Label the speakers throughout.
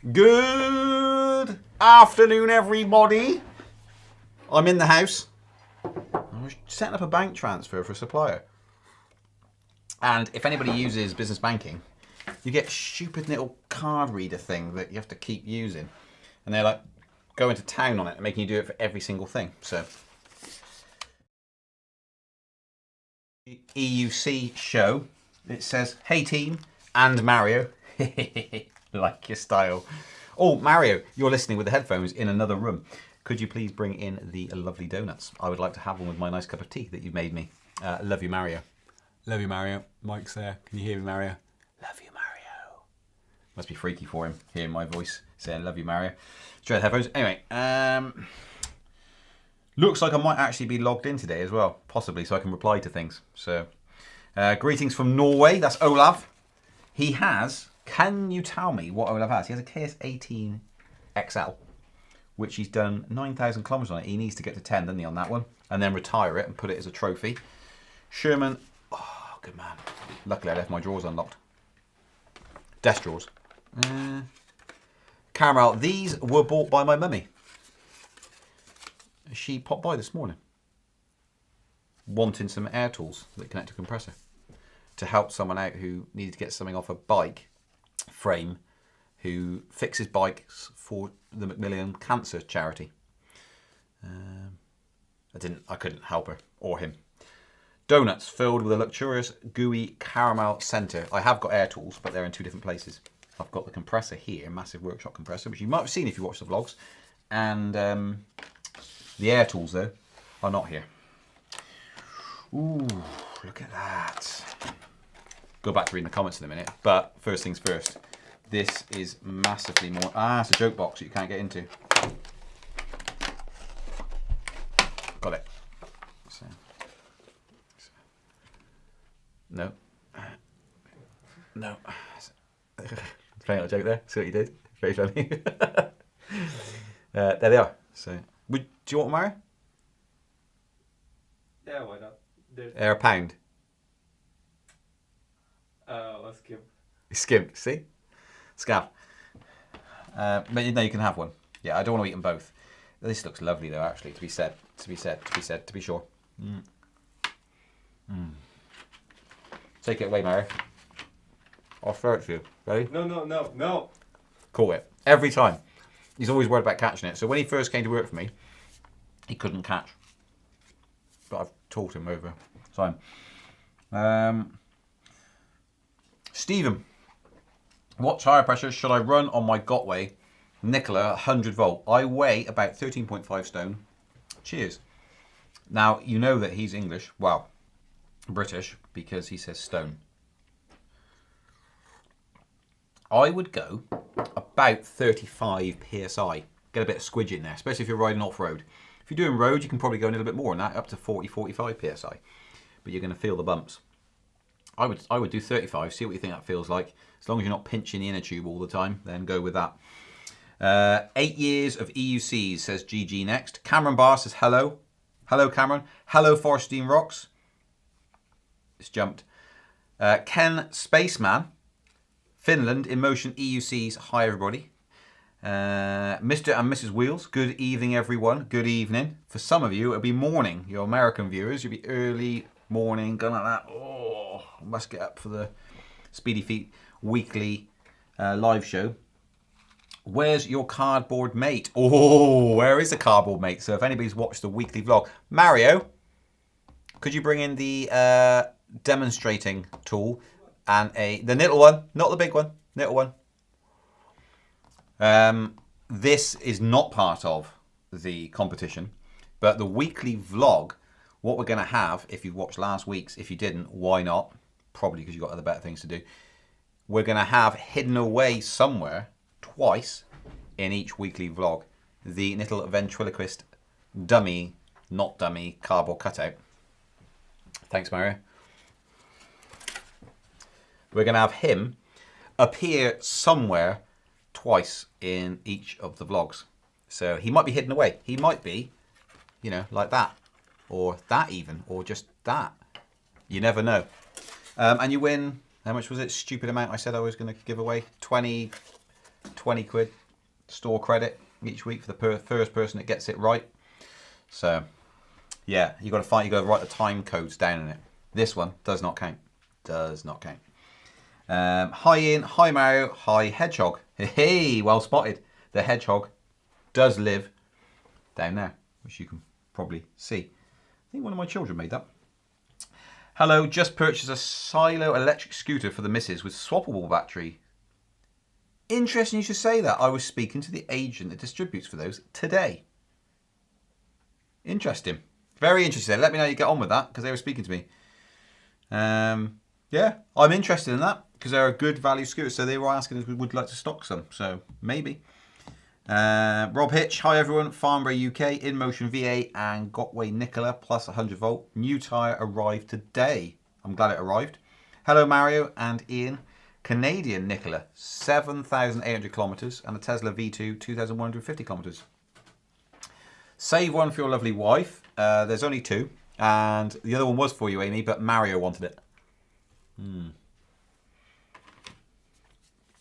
Speaker 1: Good afternoon, everybody. I'm in the house. I was setting up a bank transfer for a supplier. And if anybody uses business banking, you get a stupid little card reader thing that you have to keep using. And they're like going to town on it and making you do it for every single thing. So, EUC show. It says, "Hey team," and Mario. Like your style. Oh, Mario, you're listening with the headphones in another room. Could you please bring in the lovely donuts? I would like to have one with my nice cup of tea that you've made me. Love you, Mario. Love you, Mario. Mike's there. Can you hear me, Mario? Love you, Mario. Must be freaky for him, hearing my voice saying, "Love you, Mario." Straight headphones. Anyway, looks like I might actually be logged in today as well, possibly, so I can reply to things. So, greetings from Norway. That's Olav. He has, can you tell me what Olav has? He has a KS18 XL, which he's done 9,000 kilometers on it. He needs to get to 10, doesn't he, on that one? And then retire it and put it as a trophy. Sherman, oh, good man. Luckily, I left my drawers unlocked. Desk drawers. Caramel, these were bought by my mummy. She popped by this morning, wanting some air tools that connect to a compressor to help someone out who needed to get something off a bike frame, who fixes bikes for the Macmillan Cancer Charity. I couldn't help her or him. Donuts filled with a luxurious gooey caramel centre. I have got air tools, but they're in two different places. I've got the compressor here, massive workshop compressor, which you might have seen if you watched the vlogs, and the air tools though are not here. Ooh, look at that. Go back to reading the comments in a minute, but first things first. This is massively more... it's a joke box that you can't get into. Got it. So. No. No. Playing a joke there. See what you did? Very funny. There they are. So, do you want Mario?
Speaker 2: Yeah, why not?
Speaker 1: They're a pound.
Speaker 2: Let's skip.
Speaker 1: Skimp, see? Scav. But no, you can have one. Yeah, I don't want to eat them both. This looks lovely though, actually, to be sure. Take it away, Mary. I'll throw it to you. Ready?
Speaker 2: No.
Speaker 1: Caught it. Every time. He's always worried about catching it. So when he first came to work for me, he couldn't catch. But I've taught him over time. Stephen, what tire pressure should I run on my Gotway Nicola 100 volt? I weigh about 13.5 stone. Cheers. Now, you know that he's English, well, British, because he says stone. I would go about 35 PSI. Get a bit of squidge in there, especially if you're riding off-road. If you're doing road, you can probably go a little bit more than that, up to 40, 45 PSI. But you're going to feel the bumps. I would do 35, see what you think that feels like. As long as you're not pinching the inner tube all the time, then go with that. 8 years of EUCs, says GG next. Cameron Barr says hello. Hello, Cameron. Hello, Forstein Rocks. It's jumped. Ken Spaceman, Finland, in motion EUCs. Hi, everybody. Mr. and Mrs. Wheels, good evening, everyone. Good evening. For some of you, it'll be morning. Your American viewers, you'll be early morning, going like that. Oh, must get up for the Speedy Feet weekly live show. Where's your cardboard mate? Oh, where is the cardboard mate? So if anybody's watched the weekly vlog, Mario, could you bring in the demonstrating tool and the little one, not the big one, little one. This is not part of the competition, but the weekly vlog, what we're going to have, if you watched last week's, if you didn't, why not? Probably because you've got other better things to do. We're going to have hidden away somewhere, twice, in each weekly vlog, the little ventriloquist dummy, not dummy, cardboard cutout. Thanks, Mario. We're going to have him appear somewhere twice in each of the vlogs. So he might be hidden away. He might be, you know, like that. Or that even. Or just that. You never know. And you win, how much was it? Stupid amount I said I was going to give away. 20 20 quid store credit each week for the first person that gets it right. So, yeah, you got to find. You got to write the time codes down in it. This one does not count. Does not count. Hi Ian, hi Mario, hi Hedgehog. Hey, well spotted. The Hedgehog does live down there, which you can probably see. I think one of my children made that. Hello, just purchased a Silo electric scooter for the missus with swappable battery. Interesting you should say that. I was speaking to the agent that distributes for those today. Interesting. Very interesting. Let me know how you get on with that, because they were speaking to me. Yeah, I'm interested in that, because they're a good value scooter. So they were asking if we would like to stock some. So maybe. Rob Hitch, hi everyone. Farnborough UK, InMotion V8 and Gotway Nicola plus 100 volt. New tyre arrived today. I'm glad it arrived. Hello Mario and Ian. Canadian Nicola, 7,800 kilometres, and the Tesla V2, 2,150 kilometres. Save one for your lovely wife. There's only two, and the other one was for you, Amy, but Mario wanted it.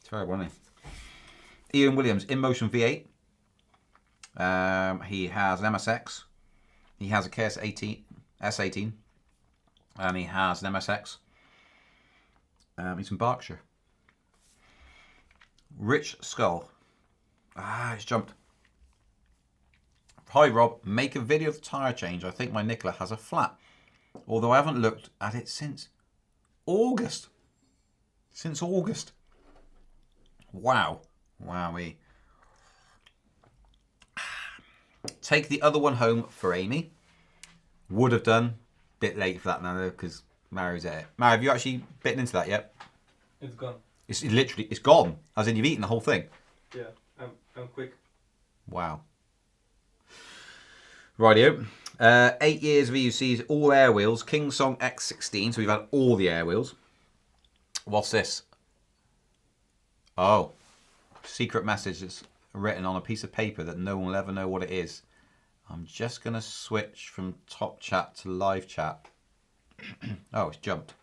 Speaker 1: Terrible, isn't he? Ian Williams, InMotion V8. He has an MSX. He has a KS18, S18, and he has an MSX. He's in Berkshire. Rich Skull. It's jumped. Hi Rob, make a video of the tyre change. I think my Nicola has a flat. Although I haven't looked at it since August. Since August. Wow. Wowee. Take the other one home for Amy. Would have done. Bit late for that now though, because Mario's at it. Mario, have you actually bitten into that yet?
Speaker 2: It's gone.
Speaker 1: It's literally, it's gone. As in you've eaten the whole thing.
Speaker 2: Yeah, I'm quick.
Speaker 1: Wow. Rightio. 8 years of EUCs, all air wheels. King Song X16, so we've had all the air wheels. What's this? Oh. Secret message that's written on a piece of paper that no one will ever know what it is. I'm just going to switch from top chat to live chat. Oh, it's jumped.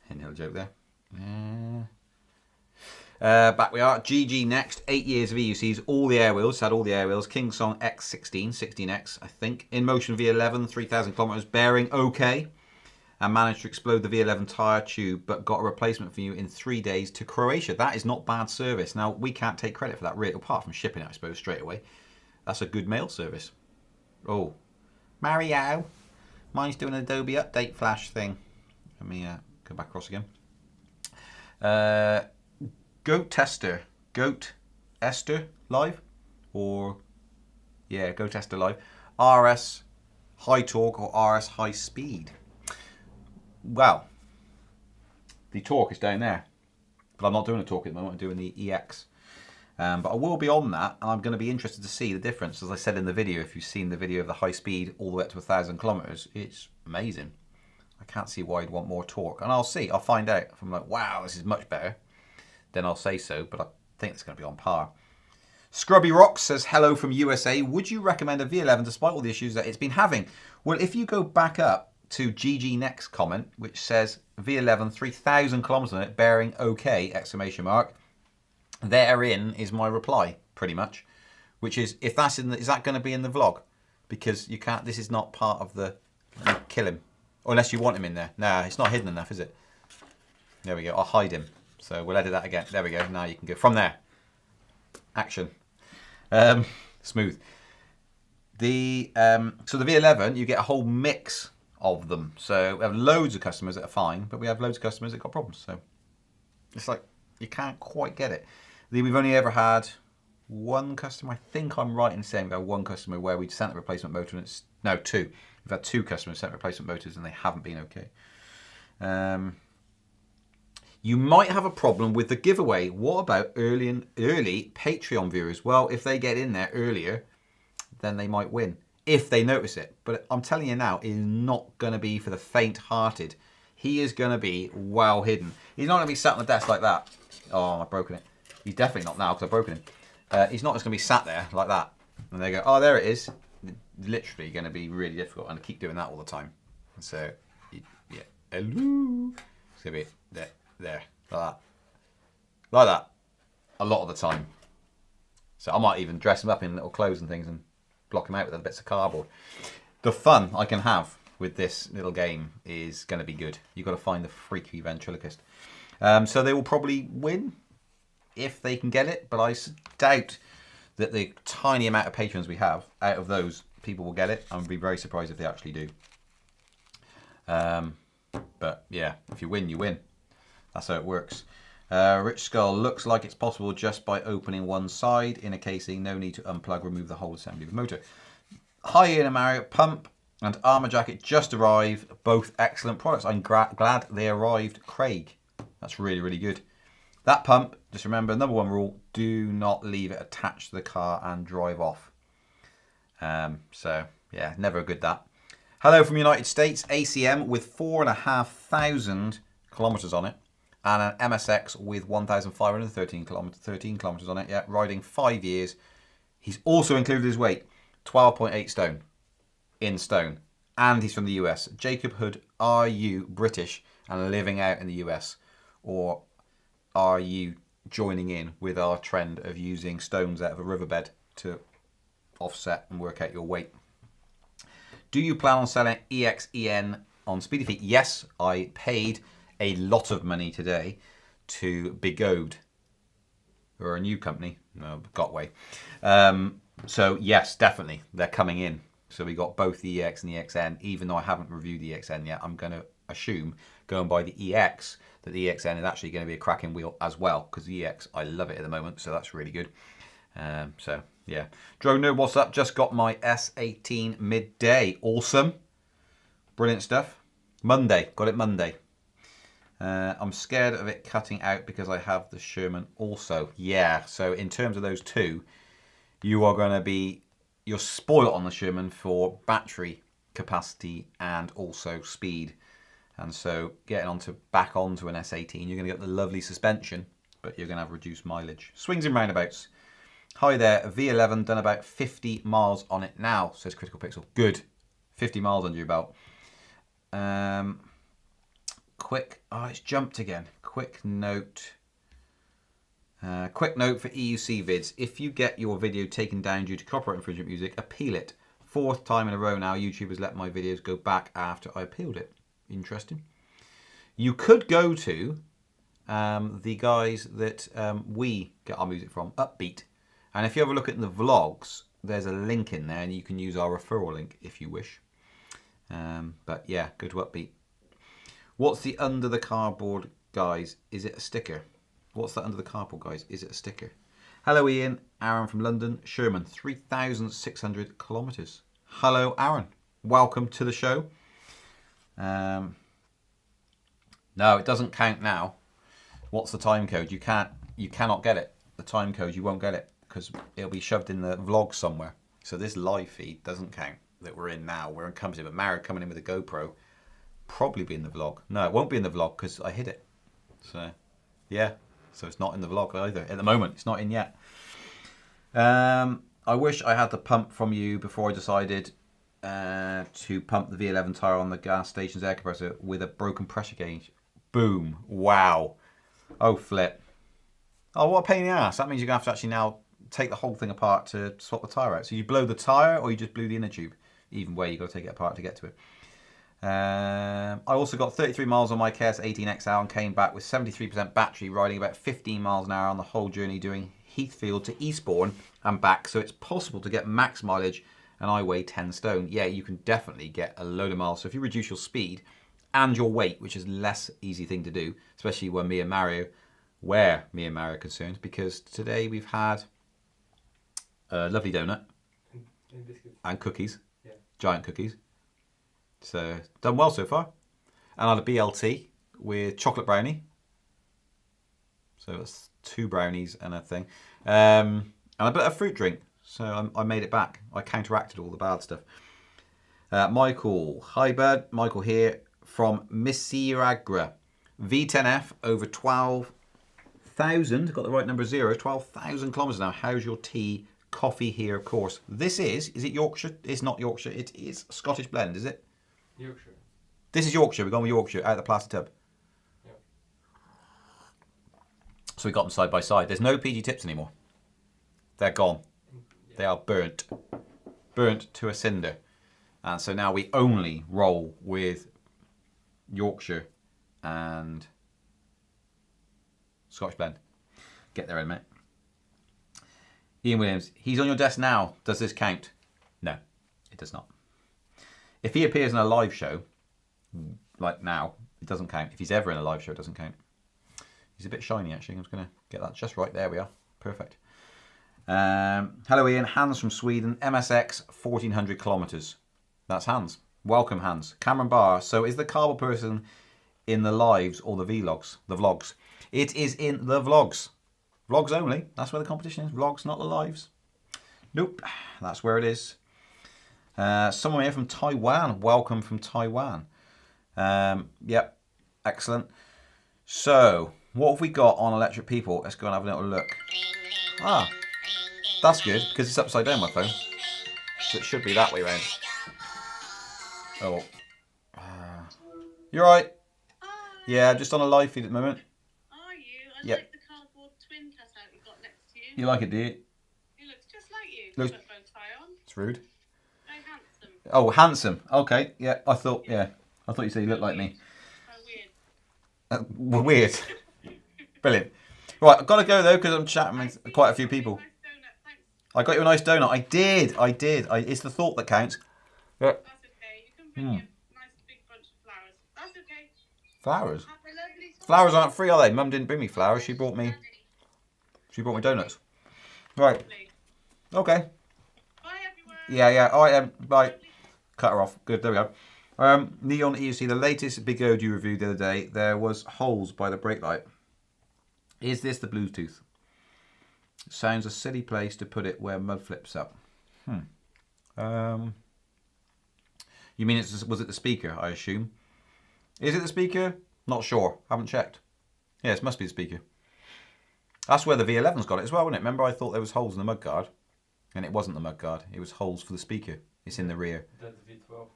Speaker 1: Hint little joke there. Back we are. GG next. 8 years of EUCs. All the air wheels. Had all the air wheels. King Song X16. 16X, I think. InMotion V11. 3,000 kilometers. Bearing okay. And managed to explode the V11 tyre tube, but got a replacement for you in 3 days to Croatia. That is not bad service. Now, we can't take credit for that, really, apart from shipping it, I suppose, straight away. That's a good mail service. Oh. Mario. Mine's doing an Adobe update flash thing. Let me go back across again. Goat Tester. Goat Esther live? Or, yeah, Goat Tester live. RS high torque or RS high speed? Well, the torque is down there. But I'm not doing a torque at the moment, I'm doing the EX. But I will be on that, and I'm going to be interested to see the difference. As I said in the video, if you've seen the video of the high speed all the way up to 1,000 kilometers, it's amazing. I can't see why you'd want more torque. And I'll see, I'll find out. If I'm like, wow, this is much better, then I'll say so, but I think it's going to be on par. Scrubby Rocks says, hello from USA. Would you recommend a V11 despite all the issues that it's been having? Well, if you go back up to GG Next comment, which says V11, 3,000 kilometers on it, bearing okay, exclamation mark. Therein is my reply, pretty much, which is, if that's in the, is that going to be in the vlog? Because you can't, this is not part of the, kill him. Or unless you want him in there. Nah, it's not hidden enough, is it? There we go, I'll hide him. So we'll edit that again. There we go, now you can go from there. Action. Smooth. The so the V11, you get a whole mix of them. So we have loads of customers that are fine, but we have loads of customers that got problems. So it's like, you can't quite get it. We've only ever had one customer, I think I'm right in saying we've had one customer where we sent the replacement motor and it's, no, two. We've had two customers sent replacement motors and they haven't been okay. You might have a problem with the giveaway. What about early Patreon viewers? Well, if they get in there earlier, then they might win, if they notice it. But I'm telling you now, it is not going to be for the faint-hearted. He is going to be well hidden. He's not going to be sat on the desk like that. Oh, I've broken it. He's definitely not now because I've broken him. He's not just going to be sat there like that. And they go, oh, there it is. Literally going to be really difficult. And I keep doing that all the time. So, yeah. Hello. It's going to be there, like that. Like that. a lot of the time. So I might even dress him up in little clothes and things and block him out with little bits of cardboard. The fun I can have with this little game is going to be good. You've got to find the freaky ventriloquist. So they will probably win if they can get it, but I doubt that the tiny amount of patrons we have, out of those, people will get it. I would be very surprised if they actually do. But yeah, if you win, you win. That's how it works. Rich Skull, looks like it's possible just by opening one side in a casing. No need to unplug, remove the whole assembly of the motor. Hi Ian and Mario, pump and armour jacket just arrived. Both excellent products. I'm glad they arrived, Craig. That's really, really good. That pump, just remember, number one rule, do not leave it attached to the car and drive off. So, yeah, never good that. Hello from United States, ACM with 4,500 kilometres on it. And an MSX with 1,513 kilometres on it. Yeah, riding 5 years. He's also included his weight, 12.8 stone. In stone. And he's from the US. Jacob Hood, are you British and living out in the US? Or are you joining in with our trend of using stones out of a riverbed to offset and work out your weight? Do you plan on selling EXEN on Speedy Feet? Yes, I paid a lot of money today to Bigode, who are a new company. No, Gotway. So yes, definitely, they're coming in. So we got both the EX and the EXN. Even though I haven't reviewed the EXN yet, I'm going to assume, going by the EX, that the EXN is actually going to be a cracking wheel as well, because the EX, I love it at the moment, so that's really good. So yeah, Drone Nerd, what's up? Just got my S18 midday. Awesome, brilliant stuff. Monday, got it Monday. I'm scared of it cutting out because I have the Sherman also. Yeah, so in terms of those two, you are going to be, you're spoiled on the Sherman for battery capacity and also speed. And so getting back onto an S18, you're going to get the lovely suspension, but you're going to have reduced mileage. Swings and roundabouts. Hi there, V11, done about 50 miles on it now, says Critical Pixel. Good. 50 miles under your belt. It's jumped again. Quick note for EUC vids. If you get your video taken down due to copyright infringement music, appeal it. 4th time in a row now, YouTube has let my videos go back after I appealed it. Interesting. You could go to the guys that we get our music from, Upbeat. And if you have a look at the vlogs, there's a link in there and you can use our referral link if you wish. But yeah, go to Upbeat. What's the under the cardboard, guys? Is it a sticker? What's that under the cardboard, guys? Is it a sticker? Hello, Ian. Aaron from London. Sherman, 3,600 kilometres. Hello, Aaron. Welcome to the show. No, it doesn't count now. What's the time code? You cannot get it. The time code, you won't get it because it'll be shoved in the vlog somewhere. So this live feed doesn't count that we're in now. We're encompassing, but Mario coming in with a GoPro. Probably be in the vlog. No, it won't be in the vlog because I hid it. So, yeah. So it's not in the vlog either. At the moment, it's not in yet. I wish I had the pump from you before I decided to pump the V11 tyre on the gas station's air compressor with a broken pressure gauge. Boom. Wow. Oh, flip. Oh, what a pain in the ass. That means you're going to have to actually now take the whole thing apart to swap the tyre out. So you blow the tyre or you just blew the inner tube. Either way, you've got to take it apart to get to it. I also got 33 miles on my KS18XL and came back with 73% battery, riding about 15 miles an hour on the whole journey, doing Heathfield to Eastbourne and back. So it's possible to get max mileage, and I weigh 10 stone. Yeah, you can definitely get a load of miles. So if you reduce your speed and your weight, which is less easy thing to do, especially where me and Mario are concerned, because today we've had a lovely donut and cookies, yeah. Giant cookies. So, done well so far. And I had a BLT with chocolate brownie. So, that's 2 brownies and a thing. And a bit of fruit drink. So, I made it back. I counteracted all the bad stuff. Michael. Hi, bud. Michael here from Missiragra. V10F over 12,000. Got the right number 0. 12,000 kilometres now. How's your tea? Coffee here, of course. Is it Yorkshire? It's not Yorkshire. It is Scottish blend, is it?
Speaker 2: Yorkshire.
Speaker 1: This is Yorkshire. We're going with Yorkshire out of the plastic tub.
Speaker 2: Yeah.
Speaker 1: So we got them side by side. There's no PG tips anymore. They're gone.
Speaker 2: Yeah.
Speaker 1: They are burnt. Burnt to a cinder. And so now we only roll with Yorkshire and Scotch blend. Get there in a minute. Ian Williams, he's on your desk now. Does this count? No, it does not. If he appears in a live show, like now, it doesn't count. If he's ever in a live show, it doesn't count. He's a bit shiny, actually. I'm just going to get that just right. There we are. Perfect. Hello, Ian. Hans from Sweden. MSX, 1,400 kilometres. That's Hans. Welcome, Hans. Cameron Barr. So is the Carbon person in the lives or the vlogs? The vlogs. It is in the vlogs. Vlogs only. That's where the competition is. Vlogs, not the lives. Nope. That's where it is. Someone here from Taiwan. Welcome from Taiwan. Yep. Excellent. So, what have we got on Electric People? Let's go and have a little look. Ah. That's good, because it's upside down, my phone. So it should be that way round. Oh. You're right. Yeah, I'm just on a live feed at the moment.
Speaker 3: Are you? I
Speaker 1: Yep.
Speaker 3: like the cardboard twin cutout you got next to you.
Speaker 1: You like it, do you?
Speaker 3: He looks just like you.
Speaker 1: Looks-
Speaker 3: Got bow tie on.
Speaker 1: It's rude.
Speaker 3: Very handsome.
Speaker 1: Oh, handsome. Okay, yeah, I thought you said you looked like me.
Speaker 3: Oh, weird.
Speaker 1: Weird. Brilliant. Right, I've got to go though, because I'm chatting with quite a few people.
Speaker 3: Nice donut, thanks.
Speaker 1: I got you a nice donut. I did. It's the thought that counts. Yeah.
Speaker 3: That's okay. You can bring your nice big bunch of flowers. That's okay.
Speaker 1: Flowers?
Speaker 3: Have a lovely time.
Speaker 1: Flowers aren't free, are they? Mum didn't bring me flowers. She brought me donuts. Right.
Speaker 3: Lovely.
Speaker 1: Okay.
Speaker 3: Bye, everyone.
Speaker 1: Yeah. All right, bye. Cut her off. Good, there we go. Neon EUC, the latest Big O you reviewed the other day, there was holes by the brake light. Is this the Bluetooth? Sounds a silly place to put it where mud flips up. You mean was it the speaker, I assume? Is it the speaker? Not sure. Haven't checked. Yes, must be the speaker. That's where the V11's got it as well, wasn't it? Remember I thought there was holes in the mudguard? And it wasn't the mudguard. It was holes for the speaker. It's in the rear.
Speaker 2: That's V12.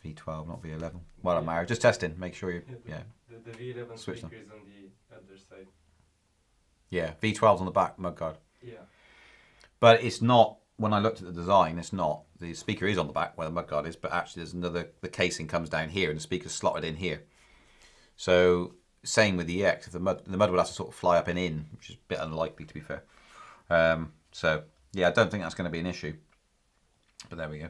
Speaker 1: V12, not V11. Well, I'm married. Just testing. Make sure you... Yeah.
Speaker 2: The V11
Speaker 1: Switch
Speaker 2: speaker is on the other side.
Speaker 1: Yeah, V12's on the back mudguard.
Speaker 2: Yeah.
Speaker 1: But it's not, when I looked at the design, it's not. The speaker is on the back where the mudguard is, but actually there's another, the casing comes down here and the speaker's slotted in here. So, same with the EX. If the mud would have to sort of fly up and in, which is a bit unlikely to be fair. So, yeah, I don't think that's going to be an issue. But there we go.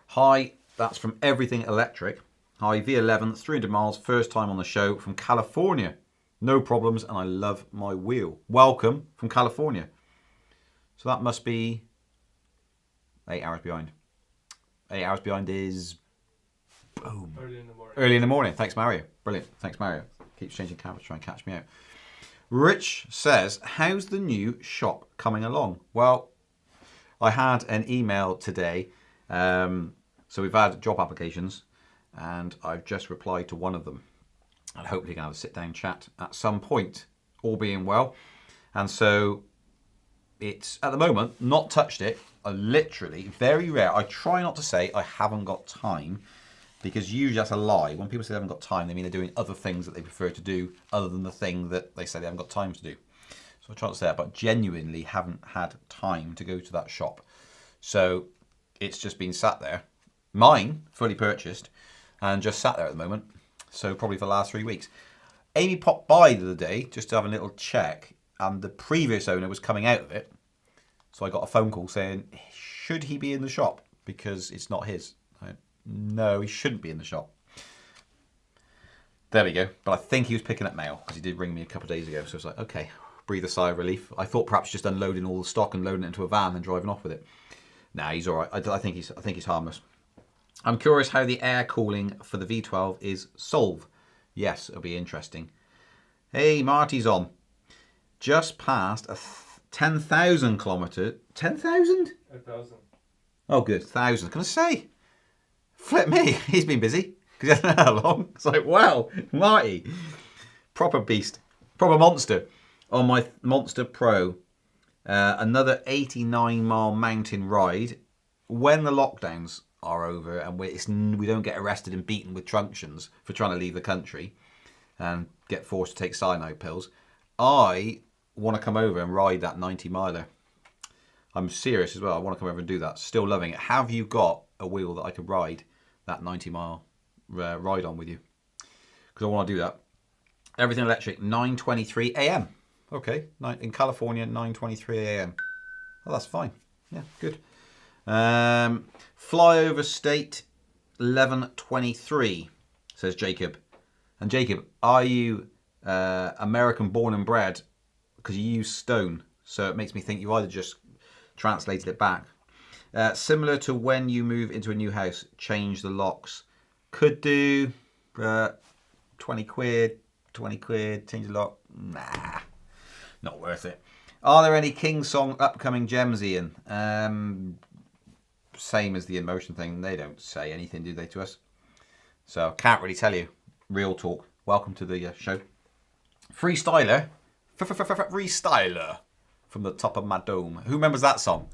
Speaker 1: Hi, that's from Everything Electric. Hi, V11, 300 miles, first time on the show from California. No problems, and I love my wheel. Welcome from California. So that must be 8 hours behind. 8 hours behind is... Boom.
Speaker 2: Early in the morning.
Speaker 1: Early in the morning. Thanks, Mario. Brilliant. Thanks, Mario. Keeps changing cameras to try and catch me out. Rich says, how's the new shop coming along? Well, I had an email today. So we've had job applications, and I've just replied to one of them. And hopefully going to have a sit-down chat at some point, all being well. And so it's, at the moment, not touched it. I literally, very rare. I try not to say I haven't got time, because usually that's a lie. When people say they haven't got time, they mean they're doing other things that they prefer to do other than the thing that they say they haven't got time to do. So I try not to say that, but genuinely haven't had time to go to that shop. So it's just been sat there. Mine, fully purchased, and just sat there at the moment. So probably for the last 3 weeks. Amy popped by the other day just to have a little check, and the previous owner was coming out of it. So I got a phone call saying, should he be in the shop? Because it's not his. No, he shouldn't be in the shop. There we go. But I think he was picking up mail, because he did ring me a couple of days ago. So I was like, okay, breathe a sigh of relief. I thought perhaps just unloading all the stock and loading it into a van and driving off with it. Nah, he's all right. I think he's harmless. I'm curious how the air cooling for the V12 is solved. Yes, it'll be interesting. Hey, Marty's on. Just passed a 10,000 kilometre. 10,000?
Speaker 2: 1,000.
Speaker 1: Oh, good. 1,000. Can I say? Flip me. He's been busy. Because he hasn't had how long. It's like, wow, Marty. Proper beast. Proper monster. On my Monster Pro. Another 89-mile mountain ride. When the lockdowns are over and we don't get arrested and beaten with truncheons for trying to leave the country and get forced to take cyanide pills, I want to come over and ride that 90 miler. I'm serious as well. I want to come over and do that. Still loving it. Have you got a wheel that I could ride that 90 mile ride on with you? Because I want to do that. Everything electric, 9:23 a.m. Okay, in California, 9:23 a.m. Oh, that's fine. Yeah, good. Flyover state, 11:23, says Jacob. And Jacob, are you American born and bred? Because you use stone, so it makes me think you either just translated it back. Similar to when you move into a new house, change the locks. Could do 20 quid, change the lock. Nah, not worth it. Are there any King Song upcoming gems, Ian? Same as the In Motion thing. They don't say anything, do they, to us? So can't really tell you. Real talk. Welcome to the show. Freestyler. Freestyler. From the top of my dome. Who remembers that song?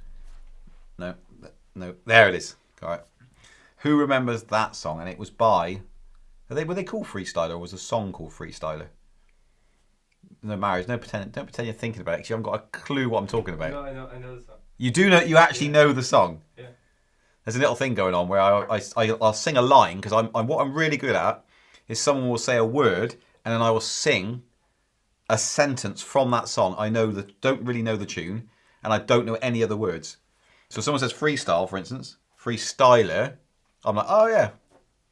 Speaker 1: No. There it is. All right. Who remembers that song? And it was by... Were they called Freestyler, or was a song called Freestyler? No, Marius, don't pretend you're thinking about it, because you haven't got a clue what I'm talking about.
Speaker 2: No, I know the song.
Speaker 1: You do know, you actually know the song?
Speaker 2: Yeah.
Speaker 1: There's a little thing going on where I'll sing a line, because what I'm really good at is someone will say a word, and then I will sing a sentence from that song. Don't really know the tune, and I don't know any other words. So someone says freestyle, for instance, freestyler, I'm like, oh yeah,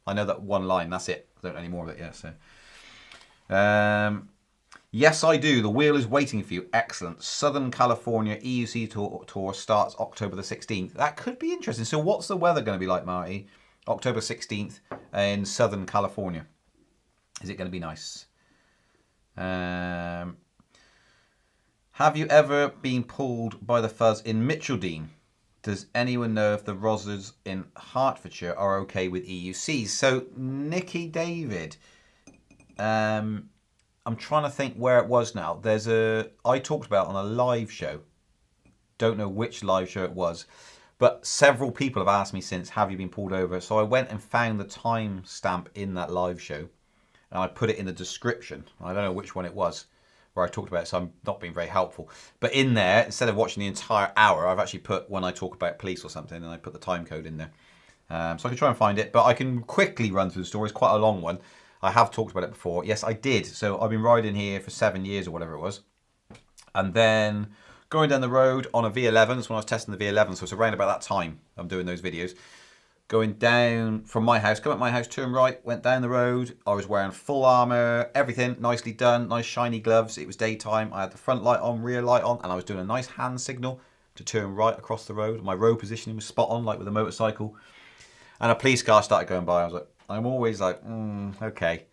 Speaker 1: I know that one line, that's it. I don't know any more of it yet. So, yes, I do. The wheel is waiting for you. Excellent. Southern California EUC Tour starts October the 16th. That could be interesting. So what's the weather going to be like, Marty? October 16th in Southern California. Is it going to be nice? Have you ever been pulled by the fuzz in Mitcheldean? Does anyone know if the Rozzers in Hertfordshire are okay with EUCs? So, Nikki David, I'm trying to think where it was now. I talked about on a live show. Don't know which live show it was. But several people have asked me since, have you been pulled over? So I went and found the timestamp in that live show. And I put it in the description. I don't know which one it was where I talked about it, so I'm not being very helpful. But in there, instead of watching the entire hour, I've actually put when I talk about police or something, and I put the time code in there. So I can try and find it, but I can quickly run through the story. It's quite a long one. I have talked about it before. Yes, I did. So I've been riding here for 7 years or whatever it was. And then going down the road on a V11, that's when I was testing the V11, so it's around about that time I'm doing those videos. Going down from my house, come at my house, turn right, went down the road. I was wearing full armour, everything nicely done, nice shiny gloves. It was daytime. I had the front light on, rear light on, and I was doing a nice hand signal to turn right across the road. My road positioning was spot on, like with a motorcycle. And a police car started going by. I was like, I'm always like, okay.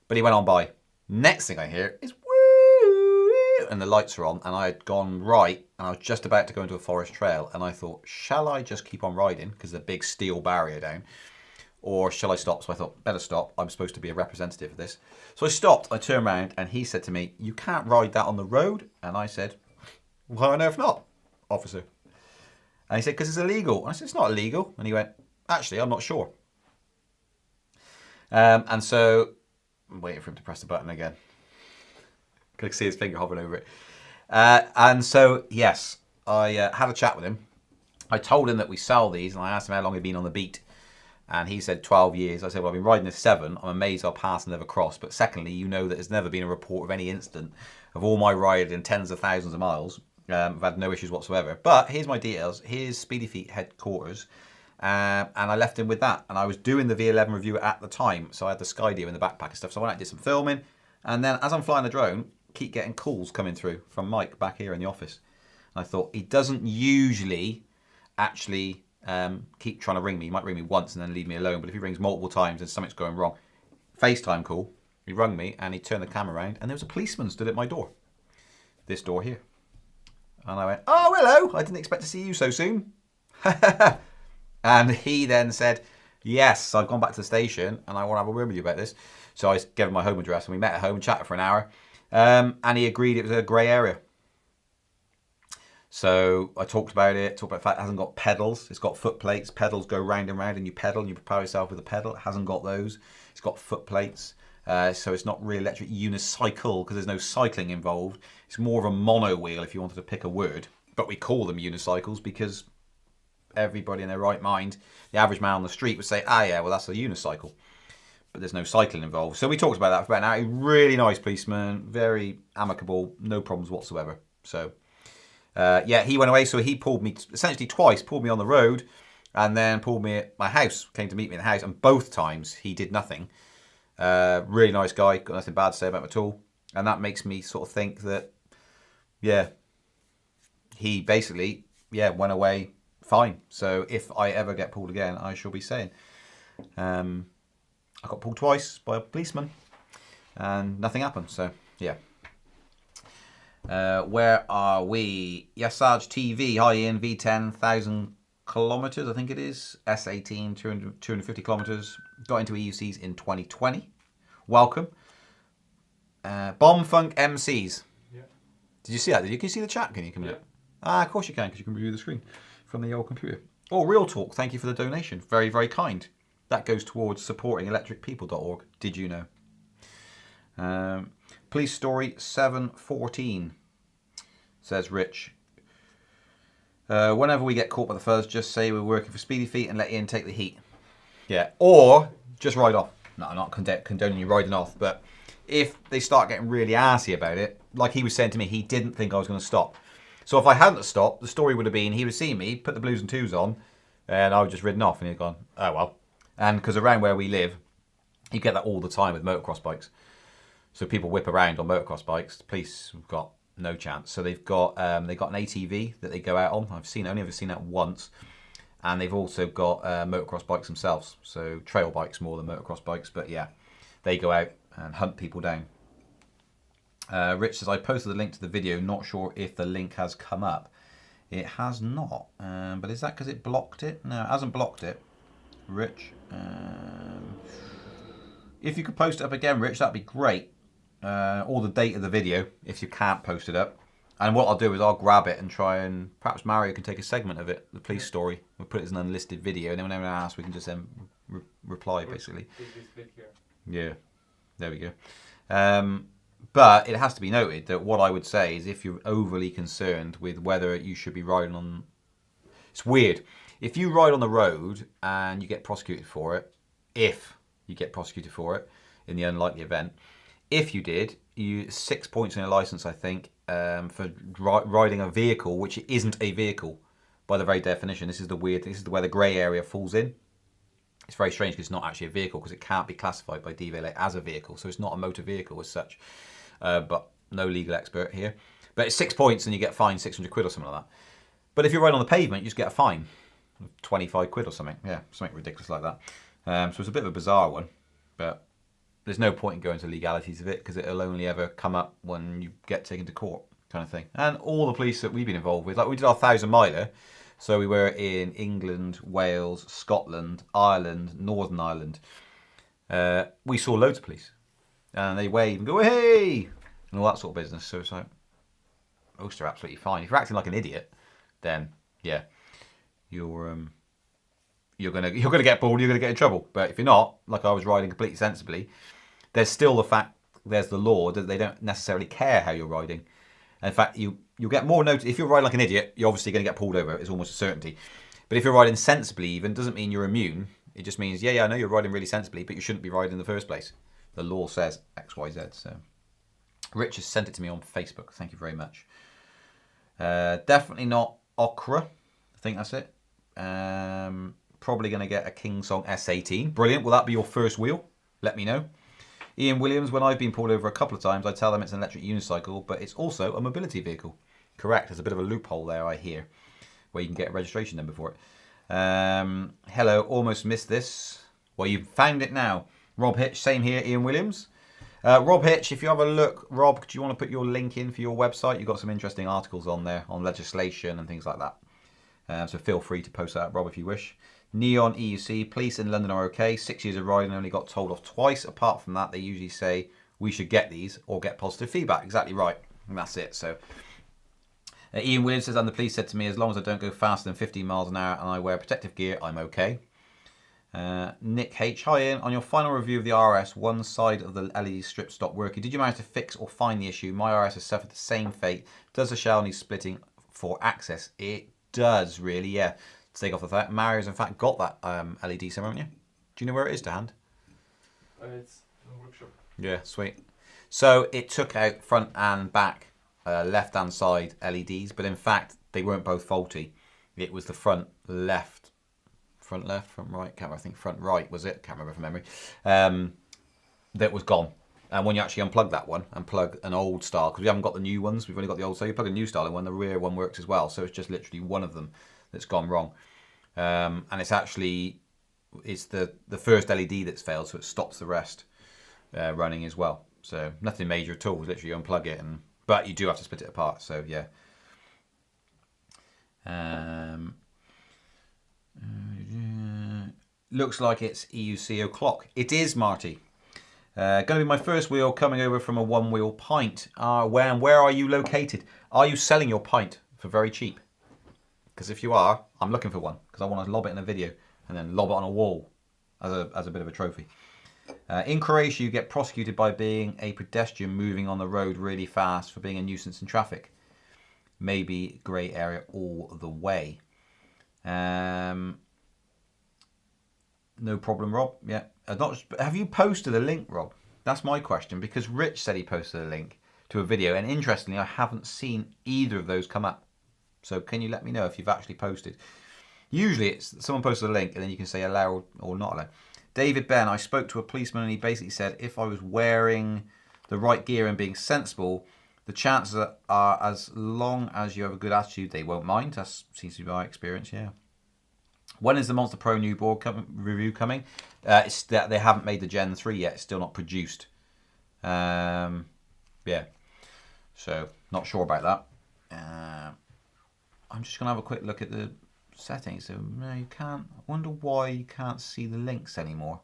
Speaker 1: But he went on by. Next thing I hear is woo, and the lights are on, and I had gone right, and I was just about to go into a forest trail, and I thought, shall I just keep on riding, because there's a big steel barrier down, or shall I stop? So I thought, better stop. I'm supposed to be a representative of this. So I stopped, I turned around, and he said to me, you can't ride that on the road. And I said, why on earth not, officer? And he said, because it's illegal. And I said, it's not illegal. And he went, actually, I'm not sure. And so I'm waiting for him to press the button again. Could see his finger hovering over it. And so, yes, I had a chat with him. I told him that we sell these, and I asked him how long he'd been on the beat. And he said 12 years. I said, well, I've been riding this 7. I'm amazed I'll pass and never cross. But secondly, you know that there's never been a report of any incident of all my riding tens of thousands of miles. I've had no issues whatsoever. But here's my details. Here's Speedy Feet headquarters. And I left him with that. And I was doing the V11 review at the time. So I had the Skydio in the backpack and stuff. So I went out and did some filming. And then as I'm flying the drone, keep getting calls coming through from Mike back here in the office. And I thought, he doesn't usually actually keep trying to ring me. He might ring me once and then leave me alone. But if he rings multiple times and something's going wrong, FaceTime call, he rung me and he turned the camera around and there was a policeman stood at my door. This door here. And I went, oh, hello. I didn't expect to see you so soon. And he then said, yes, I've gone back to the station and I want to have a word with you about this. So I gave him my home address and we met at home and chatted for an hour. And he agreed it was a grey area. So I talked about it, talked about the fact it hasn't got pedals. It's got foot plates. Pedals go round and round and you pedal and you propel yourself with a pedal. It hasn't got those. It's got foot plates. So it's not really electric unicycle because there's no cycling involved. It's more of a mono wheel if you wanted to pick a word. But we call them unicycles because everybody in their right mind, the average man on the street would say, ah yeah, well that's a unicycle. But there's no cycling involved. So we talked about that for about an hour. Really nice policeman, very amicable, no problems whatsoever. So yeah, he went away. So he pulled me essentially twice, pulled me on the road and then pulled me at my house, came to meet me in the house. And both times he did nothing. Really nice guy, got nothing bad to say about him at all. And that makes me sort of think that, yeah, he basically, yeah, went away fine. So if I ever get pulled again, I shall be saying, I got pulled twice by a policeman and nothing happened. So yeah. Where are we? Yasaj TV, hi Ian, V10, 1,000 kilometers, I think it is. S18, 250 kilometers. Got into EUCs in 2020. Welcome. Bomb Funk MCs.
Speaker 2: Yeah.
Speaker 1: Did you see that? Can you see the chat? Can you come in?
Speaker 2: Yeah.
Speaker 1: Ah, of course you can, because you can review the screen from the old computer. Oh, Real Talk, thank you for the donation. Very, very kind. That goes towards supporting electricpeople.org. Did you know? Police story 714, says Rich. Whenever we get caught by the fuzz, just say we're working for Speedy Feet and let Ian take the heat. Yeah, or just ride off. No, I'm not condoning you riding off, but if they start getting really arsey about it, like he was saying to me, he didn't think I was going to stop. So if I hadn't stopped, the story would have been he would see me, put the blues and twos on, and I would just ridden off, and he'd gone, oh well. And because around where we live, you get that all the time with motocross bikes. So people whip around on motocross bikes. The police have got no chance. So they've got an ATV that they go out on. I've only ever seen that once. And they've also got motocross bikes themselves. So trail bikes more than motocross bikes. But yeah, they go out and hunt people down. Rich says, I posted the link to the video. Not sure if the link has come up. It has not. But is that because it blocked it? No, it hasn't blocked it. Rich. If you could post it up again, Rich, that'd be great. Or the date of the video, if you can't post it up. And what I'll do is I'll grab it and try and perhaps Mario can take a segment of it, the police story. We'll put it as an unlisted video, and then whenever I ask, we can just then reply, basically. Yeah, there we go. But it has to be noted that what I would say is if you're overly concerned with whether you should be riding on... It's weird. If you ride on the road and you get prosecuted for it, if you get prosecuted for it, in the unlikely event, if you did, 6 points on your license, I think, for riding a vehicle which isn't a vehicle by the very definition. This is the weird. This is where the grey area falls in. It's very strange because it's not actually a vehicle because it can't be classified by DVLA as a vehicle, so it's not a motor vehicle as such. But no legal expert here. But it's 6 points and you get fined 600 quid or something like that. But if you're riding on the pavement, you just get a fine of 25 quid or something. Yeah, something ridiculous like that. So it's a bit of a bizarre one, but there's no point in going to legalities of it because it'll only ever come up when you get taken to court, kind of thing. And all the police that we've been involved with, like we did our 1,000 miler, so we were in England, Wales, Scotland, Ireland, Northern Ireland. We saw loads of police, and they wave and go, hey, and all that sort of business. So it's like, most are absolutely fine. If you're acting like an idiot, then yeah, you're gonna get pulled. You're gonna get in trouble. But if you're not, like I was riding completely sensibly, there's still the fact, there's the law that they don't necessarily care how you're riding. In fact, you'll get more notice. If you're riding like an idiot, you're obviously going to get pulled over. It's almost a certainty. But if you're riding sensibly even, doesn't mean you're immune. It just means, yeah, I know you're riding really sensibly, but you shouldn't be riding in the first place. The law says X, Y, Z. So Rich has sent it to me on Facebook. Thank you very much. Definitely not Okra. I think that's it. Probably going to get a King Song S18. Brilliant. Will that be your first wheel? Let me know. Ian Williams, when I've been pulled over a couple of times, I tell them it's an electric unicycle, but it's also a mobility vehicle. Correct. There's a bit of a loophole there, I hear, where you can get a registration number for it. Hello, almost missed this. Well, you've found it now. Rob Hitch, same here, Ian Williams. Rob Hitch, if you have a look, Rob, do you want to put your link in for your website? You've got some interesting articles on there on legislation and things like that. So feel free to post that, Rob, if you wish. Neon EUC, police in London are okay. 6 years of riding, only got told off twice. Apart from that, they usually say we should get these or get positive feedback. Exactly right. And that's it. So Ian Williams says, and the police said to me, as long as I don't go faster than 15 miles an hour and I wear protective gear, I'm okay. Nick H. Hi Ian, on your final review of the RS, one side of the LED strip stopped working. Did you manage to fix or find the issue? My RS has suffered the same fate. Does the shell need splitting for access? It does, really, yeah. To take off the fact, Mario's in fact got that LED somewhere, haven't you? Do you know where it is to hand?
Speaker 2: It's in the workshop.
Speaker 1: Yeah, sweet. So it took out front and back, left hand side LEDs, but in fact they weren't both faulty. It was the front left, front right, can't remember, I think front right was it, can't remember from memory, that was gone. And when you actually unplug that one and plug an old style, because we haven't got the new ones, we've only got the old, so you plug a new style and when the rear one works as well, so it's just literally one of them that's gone wrong. And it's actually, it's the first LED that's failed, so it stops the rest running as well. So nothing major at all, literally unplug it, but you do have to split it apart, so yeah. Looks like it's EUC o'clock. It is, Marty. Going to be my first wheel coming over from a one-wheel pint. Where are you located? Are you selling your pint for very cheap? Because if you are, I'm looking for one, because I want to lob it in a video and then lob it on a wall as a bit of a trophy. In Croatia, you get prosecuted by being a pedestrian moving on the road really fast for being a nuisance in traffic. Maybe grey area all the way. No problem, Rob. Yeah. Have you posted a link, Rob? That's my question, because Rich said he posted a link to a video, and interestingly, I haven't seen either of those come up. So can you let me know if you've actually posted? Usually it's someone posted a link and then you can say allow or not allow. David Ben, I spoke to a policeman and he basically said if I was wearing the right gear and being sensible, the chances are as long as you have a good attitude, they won't mind. That seems to be my experience, yeah. When is the Monster Pro new board review coming? It's that they haven't made the Gen 3 yet. It's still not produced. Yeah. So, not sure about that. I'm just going to have a quick look at the settings. So, no, you can't. I wonder why you can't see the links anymore.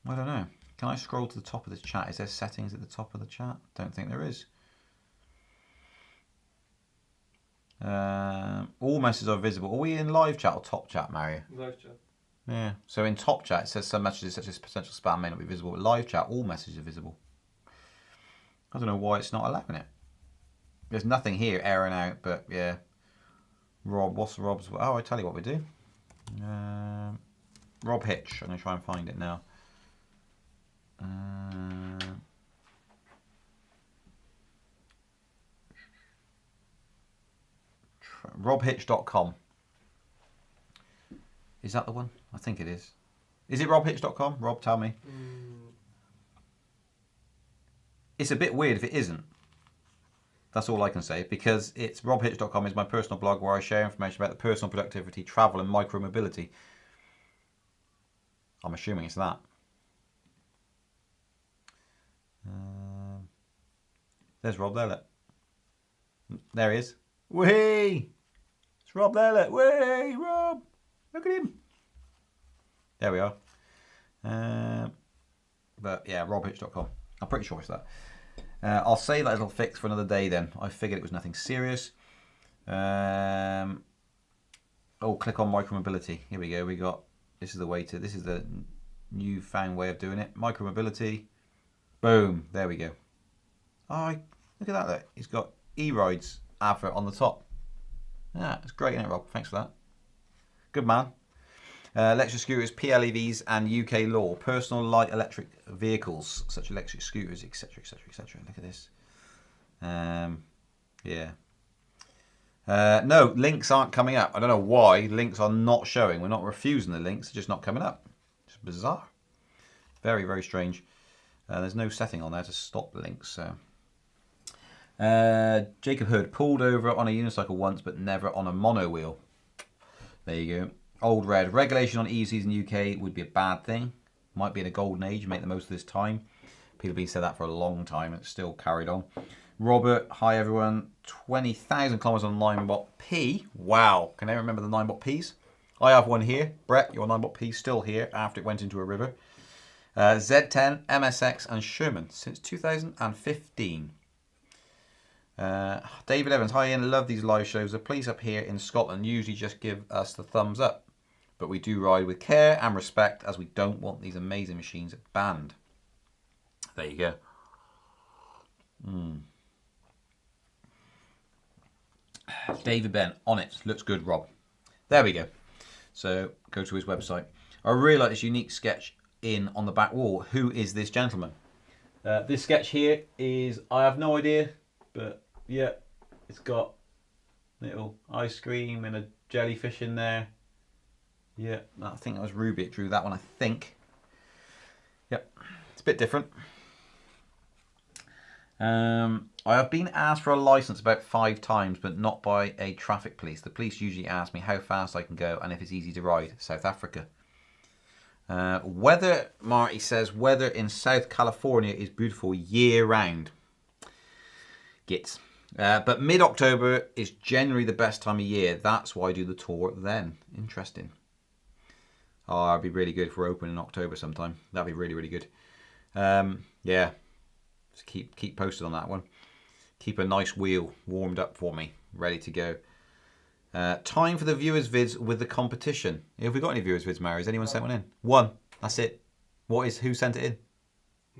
Speaker 1: I don't know. Can I scroll to the top of the chat? Is there settings at the top of the chat? Don't think there is. All messages are visible. Are we in live chat or top chat, Mario?
Speaker 2: Live chat.
Speaker 1: Yeah. So in top chat, it says some messages such as potential spam may not be visible. But live chat, all messages are visible. I don't know why it's not allowing it. There's nothing here airing out, but yeah. Rob, what's Rob's? Oh, I tell you what we do. Rob Hitch. I'm going to try and find it now. RobHitch.com. Is that the one? I think it is. Is it RobHitch.com? Rob, tell me. It's a bit weird if it isn't. That's all I can say, because it's RobHitch.com is my personal blog where I share information about the personal productivity, travel and micro-mobility. I'm assuming it's that. There's Rob there, look. There he is. Whee! It's Rob there, look. Whee! Rob! Look at him. There we are. But yeah, robhitch.com. I'm pretty sure it's that. I'll save that little fix for another day then. I figured it was nothing serious. Oh, click on micromobility. Here we go. We got, this is the way to, this is the newfound way of doing it. Micromobility. Boom. There we go. Oh, look at that. Look. He's got E-Rides advert on the top. Yeah, it's great, isn't it, Rob? Thanks for that. Good man. Electric scooters, PLEVs, and UK law. Personal light electric vehicles, such electric scooters, etc., etc., etc. Look at this. Yeah. No, links aren't coming up. I don't know why. Links are not showing. We're not refusing the links. They're just not coming up. It's bizarre. Very, very strange. There's no setting on there to stop the links. So. Jacob Hood pulled over on a unicycle once, but never on a mono wheel. There you go. Old Red. Regulation on EUCs in the UK would be a bad thing. Might be in a golden age. Make the most of this time. People have been said that for a long time. It's still carried on. Robert. Hi, everyone. 20,000 kilometers on 9bot P. Wow. Can anyone remember the 9bot Ps? I have one here. Brett, your 9bot P still here after it went into a river. Z10, MSX, and Sherman since 2015. David Evans, hi Ian, love these live shows. The police up here in Scotland usually just give us the thumbs up. but we do ride with care and respect as we don't want these amazing machines banned. There you go. David Ben, on it. Looks good, Rob. There we go. So go to his website. I really like this unique sketch in on the back wall. Who is this gentleman? This sketch here is, I have no idea, but yeah, it's got little ice cream and a jellyfish in there. Yeah, I think that was Ruby that drew that one, I think. Yep, it's a bit different. I have been asked for a license about 5 times, but not by a traffic police. The police usually ask me how fast I can go and if it's easy to ride. South Africa. Weather, Marty says, weather in South California is beautiful year round. Gits. But mid-October is generally the best time of year. That's why I do the tour then. Interesting. Oh, it'd be really good if we're open in October sometime. That'd be really, really good. Yeah. Just keep posted on that one. Keep a nice wheel warmed up for me, ready to go. Time for the viewers vids with the competition. Have we got any viewers vids, Mary? Has anyone sent one in? One. That's it. Who sent it in?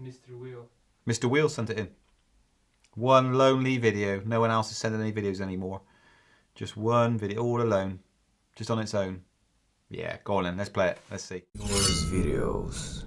Speaker 2: Mr. Wheel.
Speaker 1: Mr. Wheel sent it in. One lonely video. No one else is sending any videos anymore. Just one video, all alone. Just on its own. Yeah, go on then. Let's play it. Let's see.
Speaker 4: Viewers videos.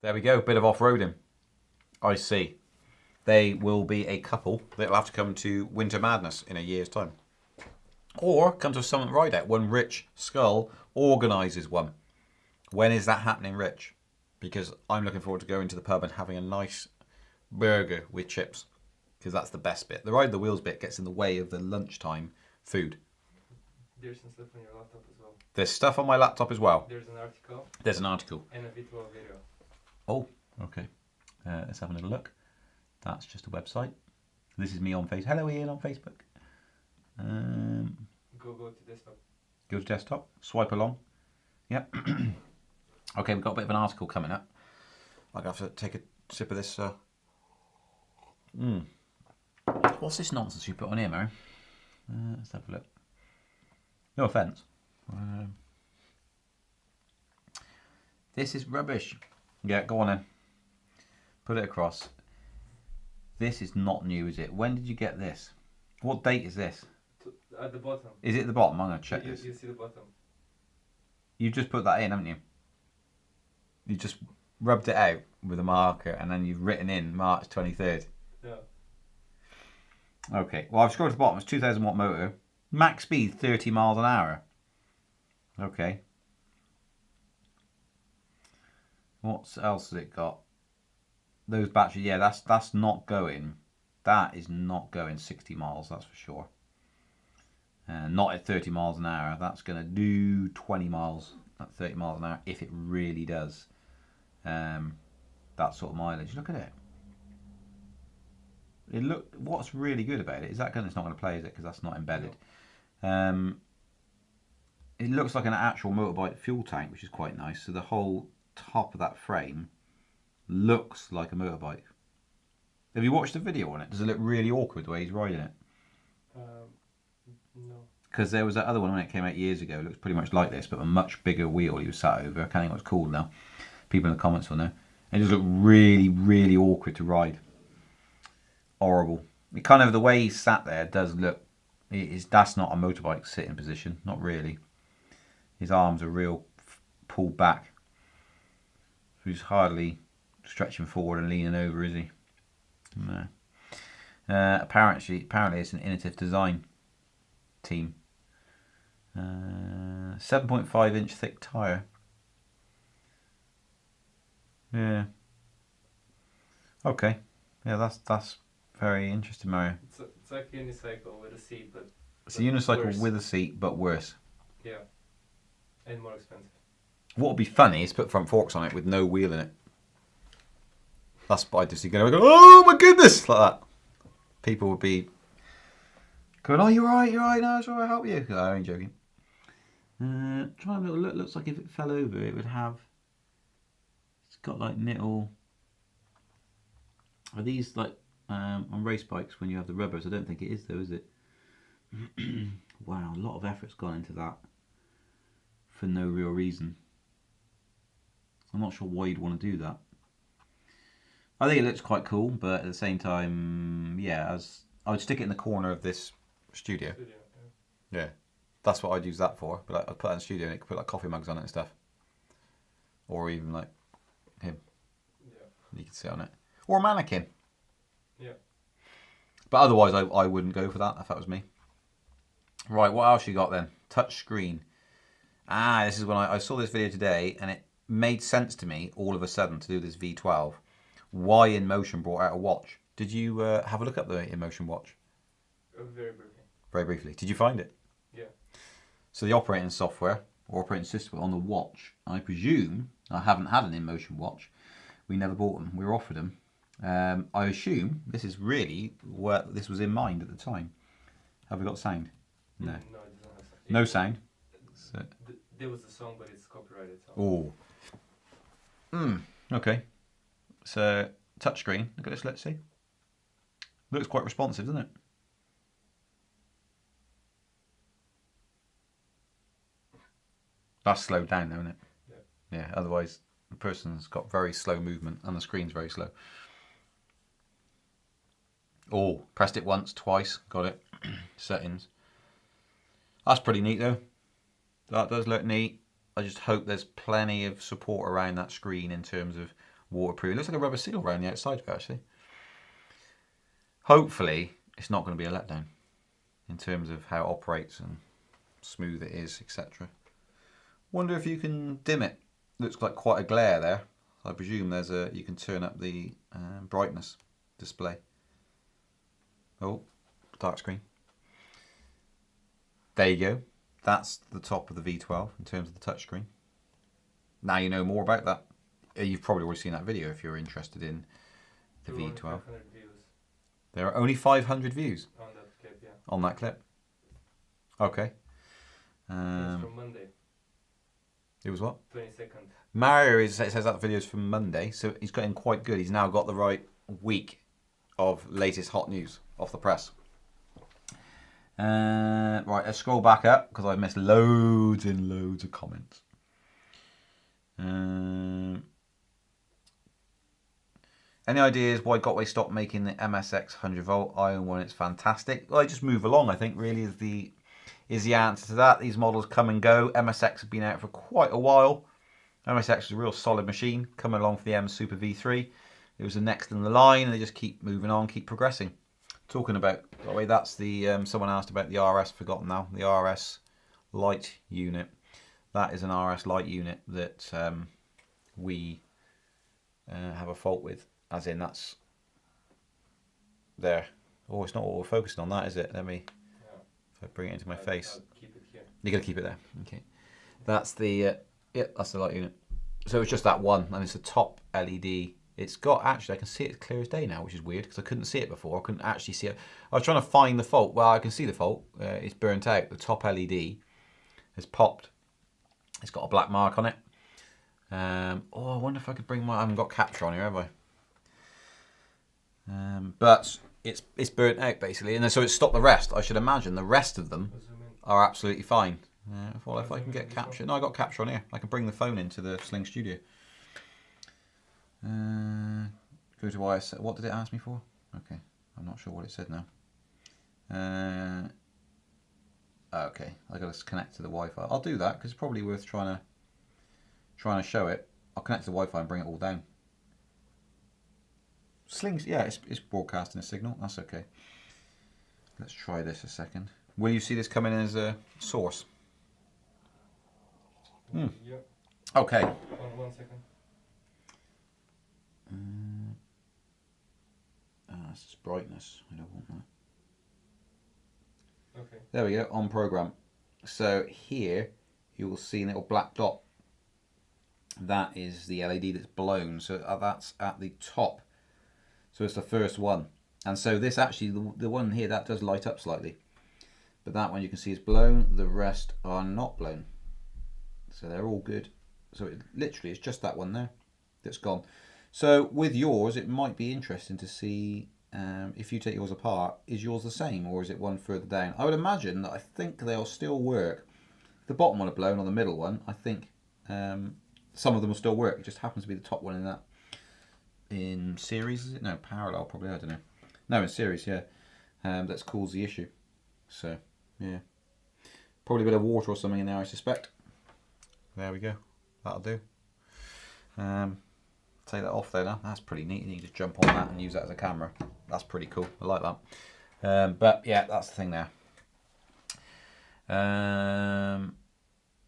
Speaker 1: There we go, bit of off-roading. I see. They will be a couple that'll have to come to Winter Madness in a year's time. Or come to a Summit Ride Out when Rich Skull organises one. When is that happening, Rich? Because I'm looking forward to going to the pub and having a nice burger with chips. Because that's the best bit. The Ride the Wheels bit gets in the way of the lunchtime food.
Speaker 2: There's some stuff on your laptop as well.
Speaker 1: There's stuff on my laptop as well.
Speaker 2: There's an article.
Speaker 1: There's an article.
Speaker 2: And a V12 video.
Speaker 1: Oh, okay. Let's have a little look. That's just a website. This is me on Facebook. Hello, Ian on Facebook.
Speaker 2: Go to desktop.
Speaker 1: Go to desktop. Swipe along. Yep. Okay, we've got a bit of an article coming up. I'll have to take a sip of this. What's this nonsense you put on here, Mary? Let's have a look. No offence. This is rubbish. Yeah, go on then. Put it across. This is not new, is it? When did you get this? What date is this?
Speaker 2: At the bottom.
Speaker 1: Is it at the bottom? I'm going to check this.
Speaker 2: You see the bottom.
Speaker 1: You've just put that in, haven't you? You just rubbed it out with a marker and then you've written in March 23rd.
Speaker 2: Yeah.
Speaker 1: Okay, well I've scrolled to the bottom. It's 2000 watt motor. Max speed 30 miles an hour. Okay. What else has it got? Those batteries, yeah, that's not going. That is not going 60 miles, that's for sure. Not at 30 miles an hour. That's going to do 20 miles at 30 miles an hour if it really does. That sort of mileage. Look at it. What's really good about it is that gun it's not going to play, is it? Because that's not embedded. No. It looks like an actual motorbike fuel tank, which is quite nice. So the whole top of that frame looks like a motorbike. Have you watched the video on it? Does it look really awkward the way he's riding it?
Speaker 2: No.
Speaker 1: Because there was that other one when it came out years ago. It looks pretty much like this, but a much bigger wheel he was sat over. I can't think what it's called now. People in the comments will know. It just looked really, really awkward to ride. Horrible. It kind of, the way he's sat there does look, that's not a motorbike sitting position. Not really. His arms are real pulled back. So he's hardly stretching forward and leaning over, is he? No. Apparently it's an innovative design team. 7.5 inch thick tyre. Yeah. Okay. Yeah, that's very interesting, Mario.
Speaker 2: It's like a unicycle with a seat, but
Speaker 1: It's a unicycle
Speaker 2: worse.
Speaker 1: with a seat, but worse.
Speaker 2: Yeah, and more expensive.
Speaker 1: What would be funny is put front forks on it with no wheel in it. That's what I just see going, oh my goodness, like that. People would be going, oh, you're right, no, it's all right, I'll help you. I ain't joking. Try a little look. Looks like if it fell over, it would have. It's got like little. Are these like on race bikes when you have the rubbers? I don't think it is though, is it? Wow, a lot of effort's gone into that for no real reason. I'm not sure why you'd want to do that. I think it looks quite cool, but at the same time, yeah, as I would stick it in the corner of this studio. Yeah, that's what I'd use that for. But I'd put that in the studio and it could put like coffee mugs on it and stuff, or even like him.
Speaker 2: Yeah.
Speaker 1: You could sit on it, or a mannequin.
Speaker 2: Yeah.
Speaker 1: But otherwise, I wouldn't go for that if that was me. Right, what else you got then? Touch screen. This is when I saw this video today, and it made sense to me all of a sudden to do this V12. Why InMotion brought out a watch? Did you have a look at the InMotion watch?
Speaker 2: Very briefly.
Speaker 1: Very briefly. Did you find it?
Speaker 2: Yeah.
Speaker 1: So the operating software or operating system on the watch, I presume, I haven't had an InMotion watch. We never bought them. We were offered them. I assume this is really what this was in mind at the time. Have we got sound? No.
Speaker 2: No, it doesn't have sound.
Speaker 1: No sound. So.
Speaker 2: There was a song, but it's copyrighted. So.
Speaker 1: Oh. Okay. So touchscreen. Look at this. Let's see. Looks quite responsive, doesn't it? That's slowed down, though, isn't it? Yeah. Yeah. Otherwise, the person's got very slow movement, and the screen's very slow. Oh, pressed it once, twice. Got it. Settings. That's pretty neat, though. That does look neat. I just hope there's plenty of support around that screen in terms of waterproof. It looks like a rubber seal around the outside of it, actually. Hopefully, it's not going to be a letdown in terms of how it operates and smooth it is, etc. Wonder if you can dim it. Looks like quite a glare there. I presume there's you can turn up the brightness display. Oh, dark screen. There you go. That's the top of the V12 in terms of the touchscreen. Now you know more about that. You've probably already seen that video if you're interested in the V12.
Speaker 2: 500 views.
Speaker 1: There are only 500 views
Speaker 2: on that clip, yeah.
Speaker 1: on that clip. Okay.
Speaker 2: It's from Monday.
Speaker 1: It was what?
Speaker 2: 22nd.
Speaker 1: Mario says that video's from Monday, so he's getting quite good. He's now got the right week of latest hot news off the press. Right, let's scroll back up because I've missed loads and loads of comments. Any ideas why Gotway stopped making the MSX 100 volt? I own one, it's fantastic. Well, I just move along, I think, really is the answer to that. These models come and go. MSX have been out for quite a while. MSX is a real solid machine, coming along for the M Super V3. It was the next in the line, and they just keep moving on, keep progressing. Talking about, by the way, that's the, someone asked about the RS, forgotten now, the RS Lite unit. That is an RS Lite unit that we have a fault with, as in that's there. Oh, it's not what we're focusing on, that is it? Let me, if I bring it into my face.
Speaker 2: I'll keep it here.
Speaker 1: You're going to keep it there, okay. That's the, that's the light unit. So it's just that one, and it's a top LED. It's got, actually, I can see it clear as day now, which is weird, because I couldn't see it before. I couldn't actually see it. I was trying to find the fault. Well, I can see the fault. It's burnt out. The top LED has popped. It's got a black mark on it. Oh, I wonder if I could bring my... I haven't got capture on here, have I? But it's burnt out, basically. And so it's stopped the rest. I should imagine the rest of them are absolutely fine. Well, if I can get capture... No, I got capture on here. I can bring the phone into the Sling Studio. Go to IS. What did it ask me for? Okay, I'm not sure what it said now. Okay, I got to connect to the Wi-Fi. I'll do that because it's probably worth trying to show it. I'll connect to the Wi-Fi and bring it all down. Slings, yeah, it's broadcasting a signal. That's okay. Let's try this a second. Will you see this coming as a source?
Speaker 2: Yeah.
Speaker 1: Okay.
Speaker 2: One second.
Speaker 1: That's just brightness. I don't want that.
Speaker 2: Okay.
Speaker 1: There we go, on program. So here you will see a little black dot. That is the LED that's blown. So that's at the top. So it's the first one. And so this actually, the one here, that does light up slightly. But that one you can see is blown. The rest are not blown. So they're all good. So it literally it's just that one there that's gone. So with yours, it might be interesting to see if you take yours apart, is yours the same or is it one further down? I would imagine that I think they'll still work. The bottom one are blown on the middle one. I think some of them will still work. It just happens to be the top one in that. In series, is it? No, parallel probably, I don't know. No, in series, yeah. That's caused the issue. So, yeah. Probably a bit of water or something in there, I suspect. There we go. That'll do. Take that off there now. That's pretty neat. You can just jump on that and use that as a camera. That's pretty cool. I like that. But yeah, that's the thing there.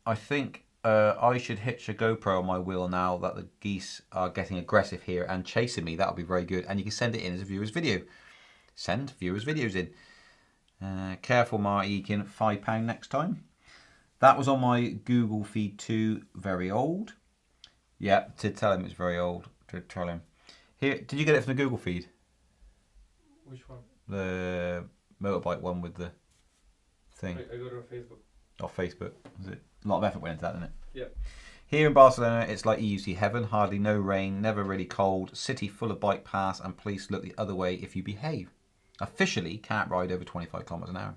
Speaker 1: I think I should hitch a GoPro on my wheel now that the geese are getting aggressive here and chasing me. That'll be very good. And you can send it in as a viewer's video. Send viewers' videos in. Careful, Marty Eakin. £5 next time. That was on my Google feed too. Very old. Yeah, to tell him it's very old. To tell him. Here, did you get it from the Google feed?
Speaker 2: Which one?
Speaker 1: The motorbike one with the thing.
Speaker 2: I got it on Facebook.
Speaker 1: Off Facebook. Was it? A lot of effort went into that, didn't it?
Speaker 2: Yeah.
Speaker 1: Here in Barcelona, it's like EUC heaven. Hardly no rain, never really cold. City full of bike paths, and police look the other way if you behave. Officially, can't ride over 25 kilometres an hour.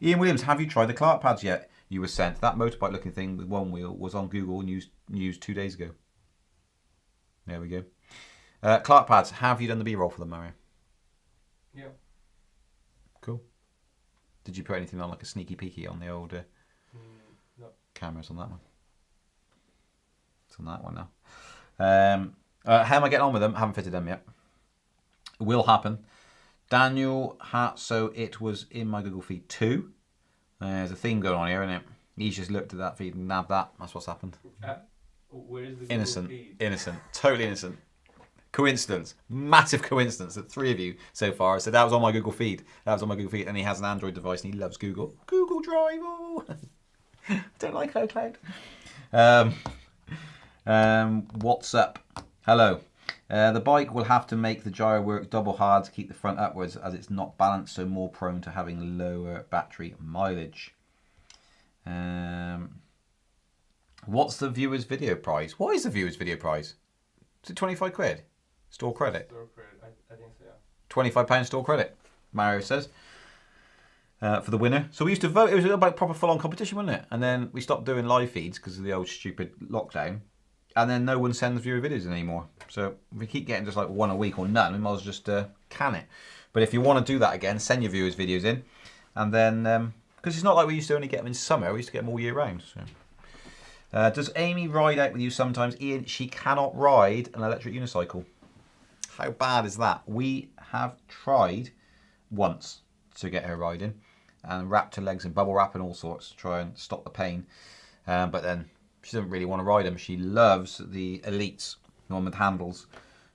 Speaker 1: Ian Williams, have you tried the Clark pads yet? You were sent. That motorbike looking thing with one wheel was on Google News 2 days ago. There we go. Clark pads, have you done the B-roll for them, Mario?
Speaker 2: Yeah.
Speaker 1: Cool. Did you put anything on, like a sneaky peeky on the old
Speaker 2: No.
Speaker 1: cameras on that one? It's on that one now. How am I getting on with them? Haven't fitted them yet. Will happen. Daniel, so it was in my Google feed too. There's a theme going on here, isn't it? He's just looked at that feed and nabbed that. That's what's happened.
Speaker 2: Where is the
Speaker 1: Innocent.
Speaker 2: Google feed?
Speaker 1: Innocent. Totally innocent. Coincidence. Massive coincidence that 3 of you so far said that was on my Google feed. That was on my Google feed. And he has an Android device and he loves Google. Google Drive. Oh. Don't like iCloud. What's up? Hello. The bike will have to make the gyro work double hard to keep the front upwards as it's not balanced, so more prone to having lower battery mileage. What's the viewer's video prize? What is the viewer's video prize? Is it 25 quid? Store credit?
Speaker 2: Store credit. I think so, yeah.
Speaker 1: £25 store credit, Mario says. For the winner. So we used to vote. It was about proper full-on competition, wasn't it? And then we stopped doing live feeds because of the old stupid lockdown. And then no one sends viewer videos anymore. So if we keep getting just like one a week or none, we might as well just can it. But if you want to do that again, send your viewers videos in. And then, because it's not like we used to only get them in summer, we used to get them all year round. So. Does Amy ride out with you sometimes? Ian, she cannot ride an electric unicycle. How bad is that? We have tried once to get her riding and wrapped her legs in bubble wrap and all sorts to try and stop the pain. But then she doesn't really want to ride them. She loves the Elites, the one with handles,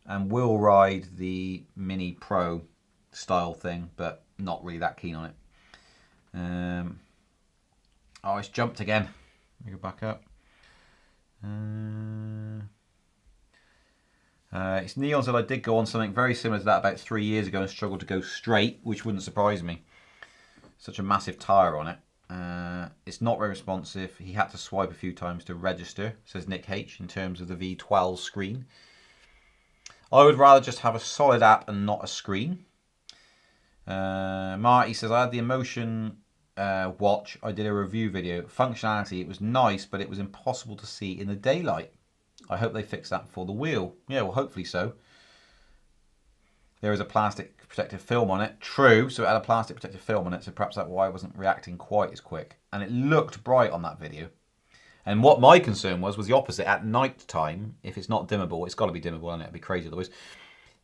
Speaker 1: and will ride the Mini Pro style thing, but not really that keen on it. Oh, it's jumped again. Let me go back up. It's Neon said I did go on something very similar to that about 3 years ago and struggled to go straight, which wouldn't surprise me. Such a massive tyre on it. It's not very responsive. He had to swipe a few times to register, says Nick H, in terms of the V12 screen. I would rather just have a solid app and not a screen. Marty says, I had the Emotion watch. I did a review video. Functionality, it was nice, but it was impossible to see in the daylight. I hope they fix that for the wheel. Yeah, well, hopefully so. There is a plastic protective film on it. True, so it had a plastic protective film on it, so perhaps that's why I wasn't reacting quite as quick. And it looked bright on that video. And what my concern was the opposite. At night time, if it's not dimmable, it's got to be dimmable, and it'd be crazy otherwise.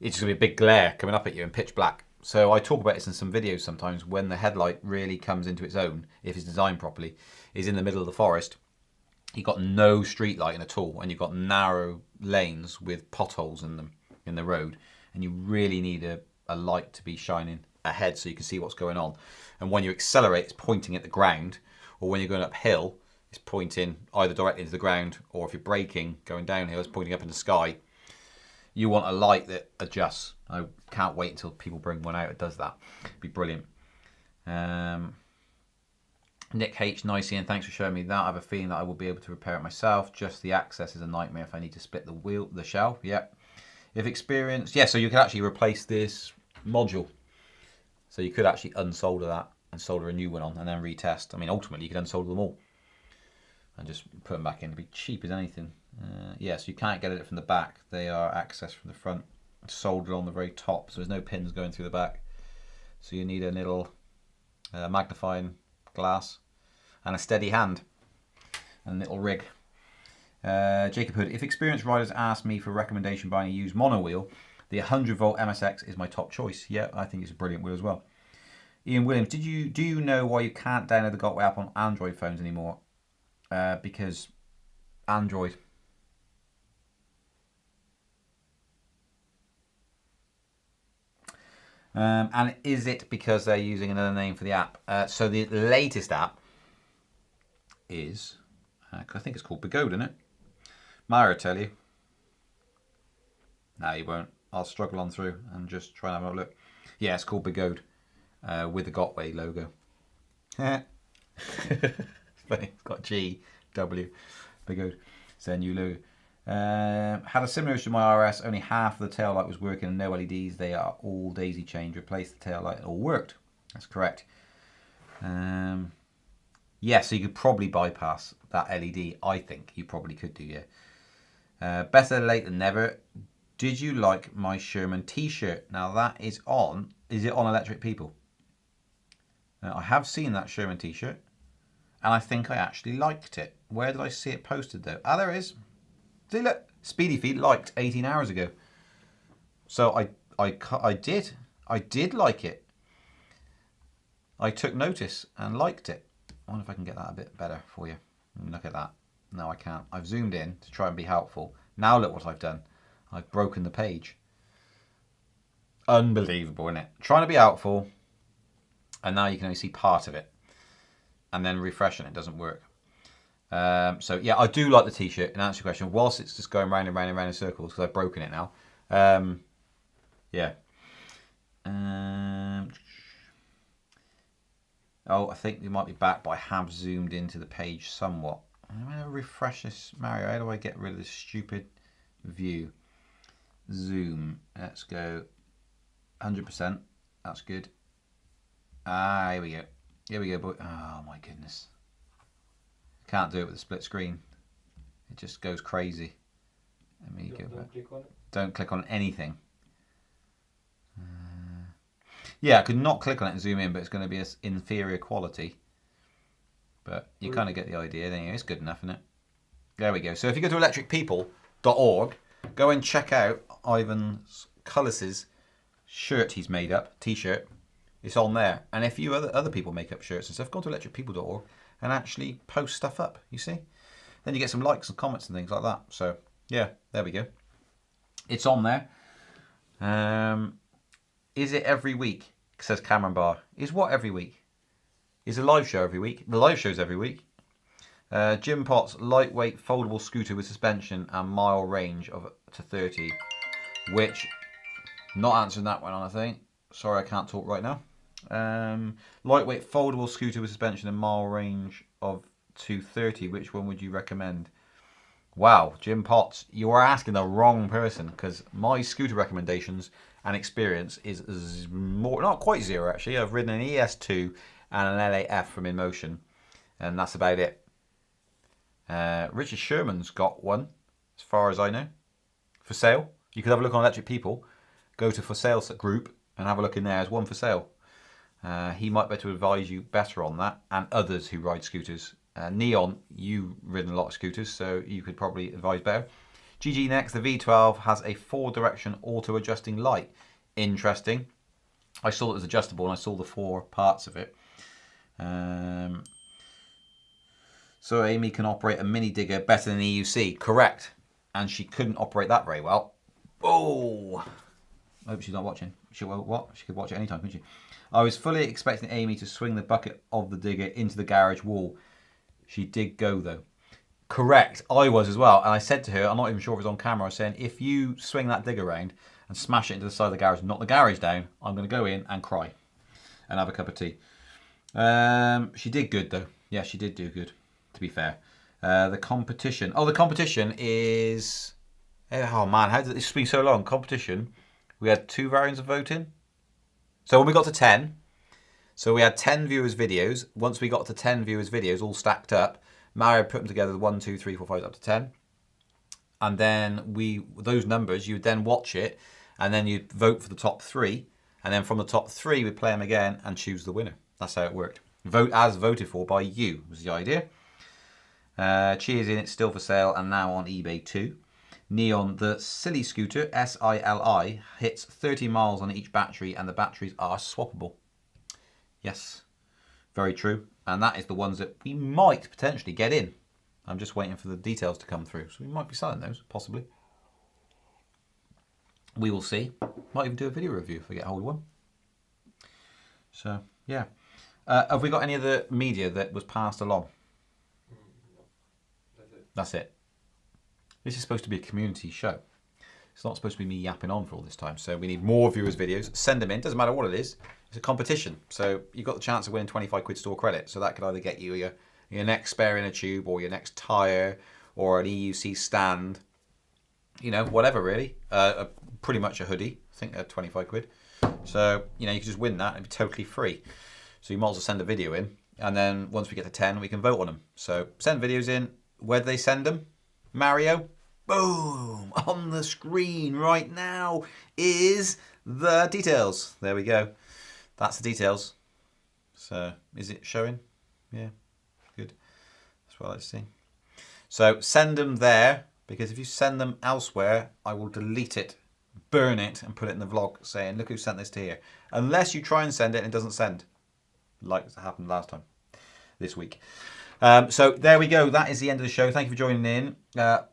Speaker 1: it's just going to be a big glare coming up at you in pitch black. So I talk about this in some videos sometimes when the headlight really comes into its own, if it's designed properly, is in the middle of the forest. You've got no street lighting at all, and you've got narrow lanes with potholes in them in the road, and you really need a light to be shining ahead so you can see what's going on. And when you accelerate, it's pointing at the ground, or when you're going uphill, it's pointing either directly into the ground, or if you're braking, going downhill, it's pointing up in the sky. You want a light that adjusts. I can't wait until people bring one out that does that. It'd be brilliant. Nick H, nice Ian, thanks for showing me that. I have a feeling that I will be able to repair it myself. Just the access is a nightmare if I need to split the shell. Yep. If experienced, yeah, so you can actually replace this module. So you could actually unsolder that and solder a new one on and then retest. I mean, ultimately you could unsolder them all and just put them back in. It'd be cheap as anything. Yeah, so you can't get it from the back. They are accessed from the front, soldered on the very top, so there's no pins going through the back. So you need a little magnifying glass and a steady hand and a little rig. Jacob Hood, if experienced riders ask me for a recommendation buying a used mono wheel, the 100 volt MSX is my top choice. Yeah, I think it's a brilliant wheel as well. Ian Williams, do you know why you can't download the Gotway app on Android phones anymore? Because Android. And is it because they're using another name for the app? So the latest app is, I think it's called Begode, isn't it? Mara will tell you. No, you won't. I'll struggle on through and just try and have a look. Yeah, it's called Begode with the Gotway logo. It's funny. It's got G, W, Begode. It's their new logo. Had a similar issue to my RS. Only half of the tail light was working and no LEDs. They are all daisy chained. Replaced the tail light. It all worked. That's correct. Yeah, so you could probably bypass that LED. I think you probably could do, yeah. Better late than never. Did you like my Sherman t-shirt? Now that is on. Is it on Electric People? I have seen that Sherman t-shirt, and I think I actually liked it. Where did I see it posted though? Ah, there it is. See, look, Speedy Feet liked 18 hours ago. So I did like it. I took notice and liked it. I wonder if I can get that a bit better for you. Look at that. No, I can't. I've zoomed in to try and be helpful. Now look what I've done. I've broken the page. Unbelievable, isn't it? Trying to be helpful, and now you can only see part of it. And then refreshing it doesn't work. So yeah, I do like the t-shirt. And answer your question, whilst it's just going round and round and round in circles because I've broken it now. Yeah. Oh, I think we might be back, but I have zoomed into the page somewhat. I'm going to refresh this, Mario. How do I get rid of this stupid view? Zoom. Let's go 100%. That's good. Ah, here we go. Here we go, boy. Oh my goodness. Can't do it with a split screen. It just goes crazy. Let me go back.
Speaker 2: Click on it.
Speaker 1: Don't click on anything. Yeah, I could not click on it and zoom in, but it's going to be an inferior quality. But you kind of get the idea. Anyway, it's good enough, isn't it? There we go. So if you go to electricpeople.org, go and check out Ivan Cullis's shirt he's made up, t-shirt. It's on there. And if you other people make up shirts and stuff, go to electricpeople.org and actually post stuff up, you see? Then you get some likes and comments and things like that. So, yeah, there we go. It's on there. Is it every week? Says Cameron Barr. Is what every week? Is a live show every week? The live show's every week. Jim Potts, lightweight foldable scooter with suspension and mile range of to 30. Which, not answering that one on, I think. Sorry, I can't talk right now. Lightweight foldable scooter with suspension and mile range of 230. Which one would you recommend? Wow, Jim Potts, you are asking the wrong person, because my scooter recommendations and experience is more, not quite zero actually. I've ridden an ES2 and an LAF from InMotion, and that's about it. Richard Sherman's got one, as far as I know, for sale. You could have a look on Electric People, go to for sale group and have a look in there. There's one for sale. He might be able to advise you better on that, and others who ride scooters. Neon, you've ridden a lot of scooters, so you could probably advise better. GG next, the V12 has a 4-direction auto-adjusting light. Interesting. I saw it was adjustable and I saw the 4 parts of it. So Amy can operate a mini digger better than EUC. Correct. And she couldn't operate that very well. Oh! I hope she's not watching. She could watch it anytime, couldn't she? I was fully expecting Amy to swing the bucket of the digger into the garage wall. She did go though. Correct. I was as well. And I said to her, I'm not even sure if it was on camera, I was saying, if you swing that digger around and smash it into the side of the garage, knock the garage down, I'm going to go in and cry and have a cup of tea. She did good though. Yeah, she did do good, to be fair. The competition. Oh, the competition is... Oh man, how did this be so long? Competition. We had 2 variants of voting. So when we got to 10, so we had 10 viewers' videos. Once we got to 10 viewers' videos all stacked up, Mario put them together 1, 2, 3, 4, 5 up to 10. And then those numbers, you would then watch it and then you'd vote for the top 3. And then from the top 3, we'd play them again and choose the winner. That's how it worked. Vote as voted for by you was the idea. Cheers in, it's still for sale and now on eBay too. Neon, the silly scooter, SILI, hits 30 miles on each battery and the batteries are swappable. Yes, very true. And that is the ones that we might potentially get in. I'm just waiting for the details to come through. So we might be selling those, possibly. We will see. Might even do a video review if we get hold of one. So, yeah. Have we got any other media that was passed along?
Speaker 2: No. That's it.
Speaker 1: That's it. This is supposed to be a community show. It's not supposed to be me yapping on for all this time. So we need more viewers' videos. Send them in. Doesn't matter what it is. It's a competition. So you've got the chance of winning 25 quid store credit. So that could either get you your next spare inner tube or your next tyre or an EUC stand. You know, whatever really. Pretty much a hoodie. I think they're 25 quid. So, you know, you can just win that. It'd be totally free. So you might as well send a video in. And then once we get to 10, we can vote on them. So send videos in. Where do they send them? Mario? Boom! On the screen right now is the details. There we go. That's the details. So, is it showing? Yeah, good. That's what I like to see. So, send them there, because if you send them elsewhere, I will delete it, burn it, and put it in the vlog saying, look who sent this to here. Unless you try and send it and it doesn't send, like happened last time, this week. So there we go. That is the end of the show. Thank you for joining in.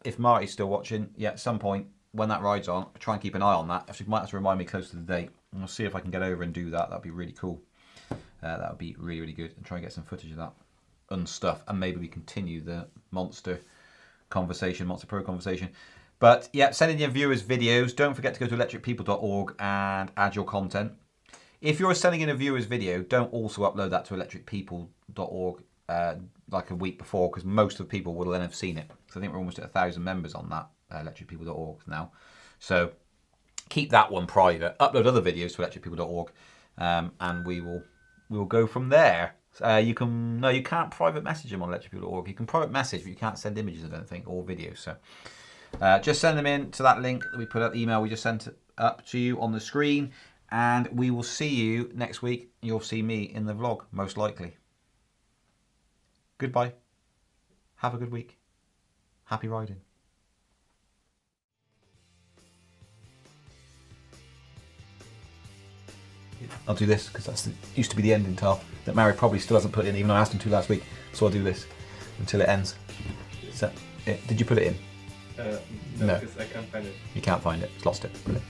Speaker 1: If Marty's still watching, yeah, at some point when that ride's on, try and keep an eye on that. Actually, you might have to remind me close to the date. I'll see if I can get over and do that. That'd be really cool. That would be really, really good. And try and get some footage of that unstuff. And maybe we continue the Monster conversation, Monster Pro conversation. But yeah, send in your viewers' videos. Don't forget to go to electricpeople.org and add your content. If you're sending in a viewer's video, don't also upload that to electricpeople.org like a week before, because most of the people will then have seen it. So I think we're almost at 1,000 members on that electricpeople.org now. So keep that one private. Upload other videos to electricpeople.org, and we will go from there. You can't private message them on electricpeople.org. You can private message, but you can't send images of anything or videos. So just send them in to that link that we put up, the email we just sent up to you on the screen, and we will see you next week. You'll see me in the vlog, most likely. Goodbye. Have a good week. Happy riding. I'll do this because that's used to be the ending tile that Mary probably still hasn't put in, even though I asked him to last week. So I'll do this until it ends. Is that it? Did you put it in?
Speaker 2: No, because I can't find it.
Speaker 1: You can't find it. It's lost it. Brilliant.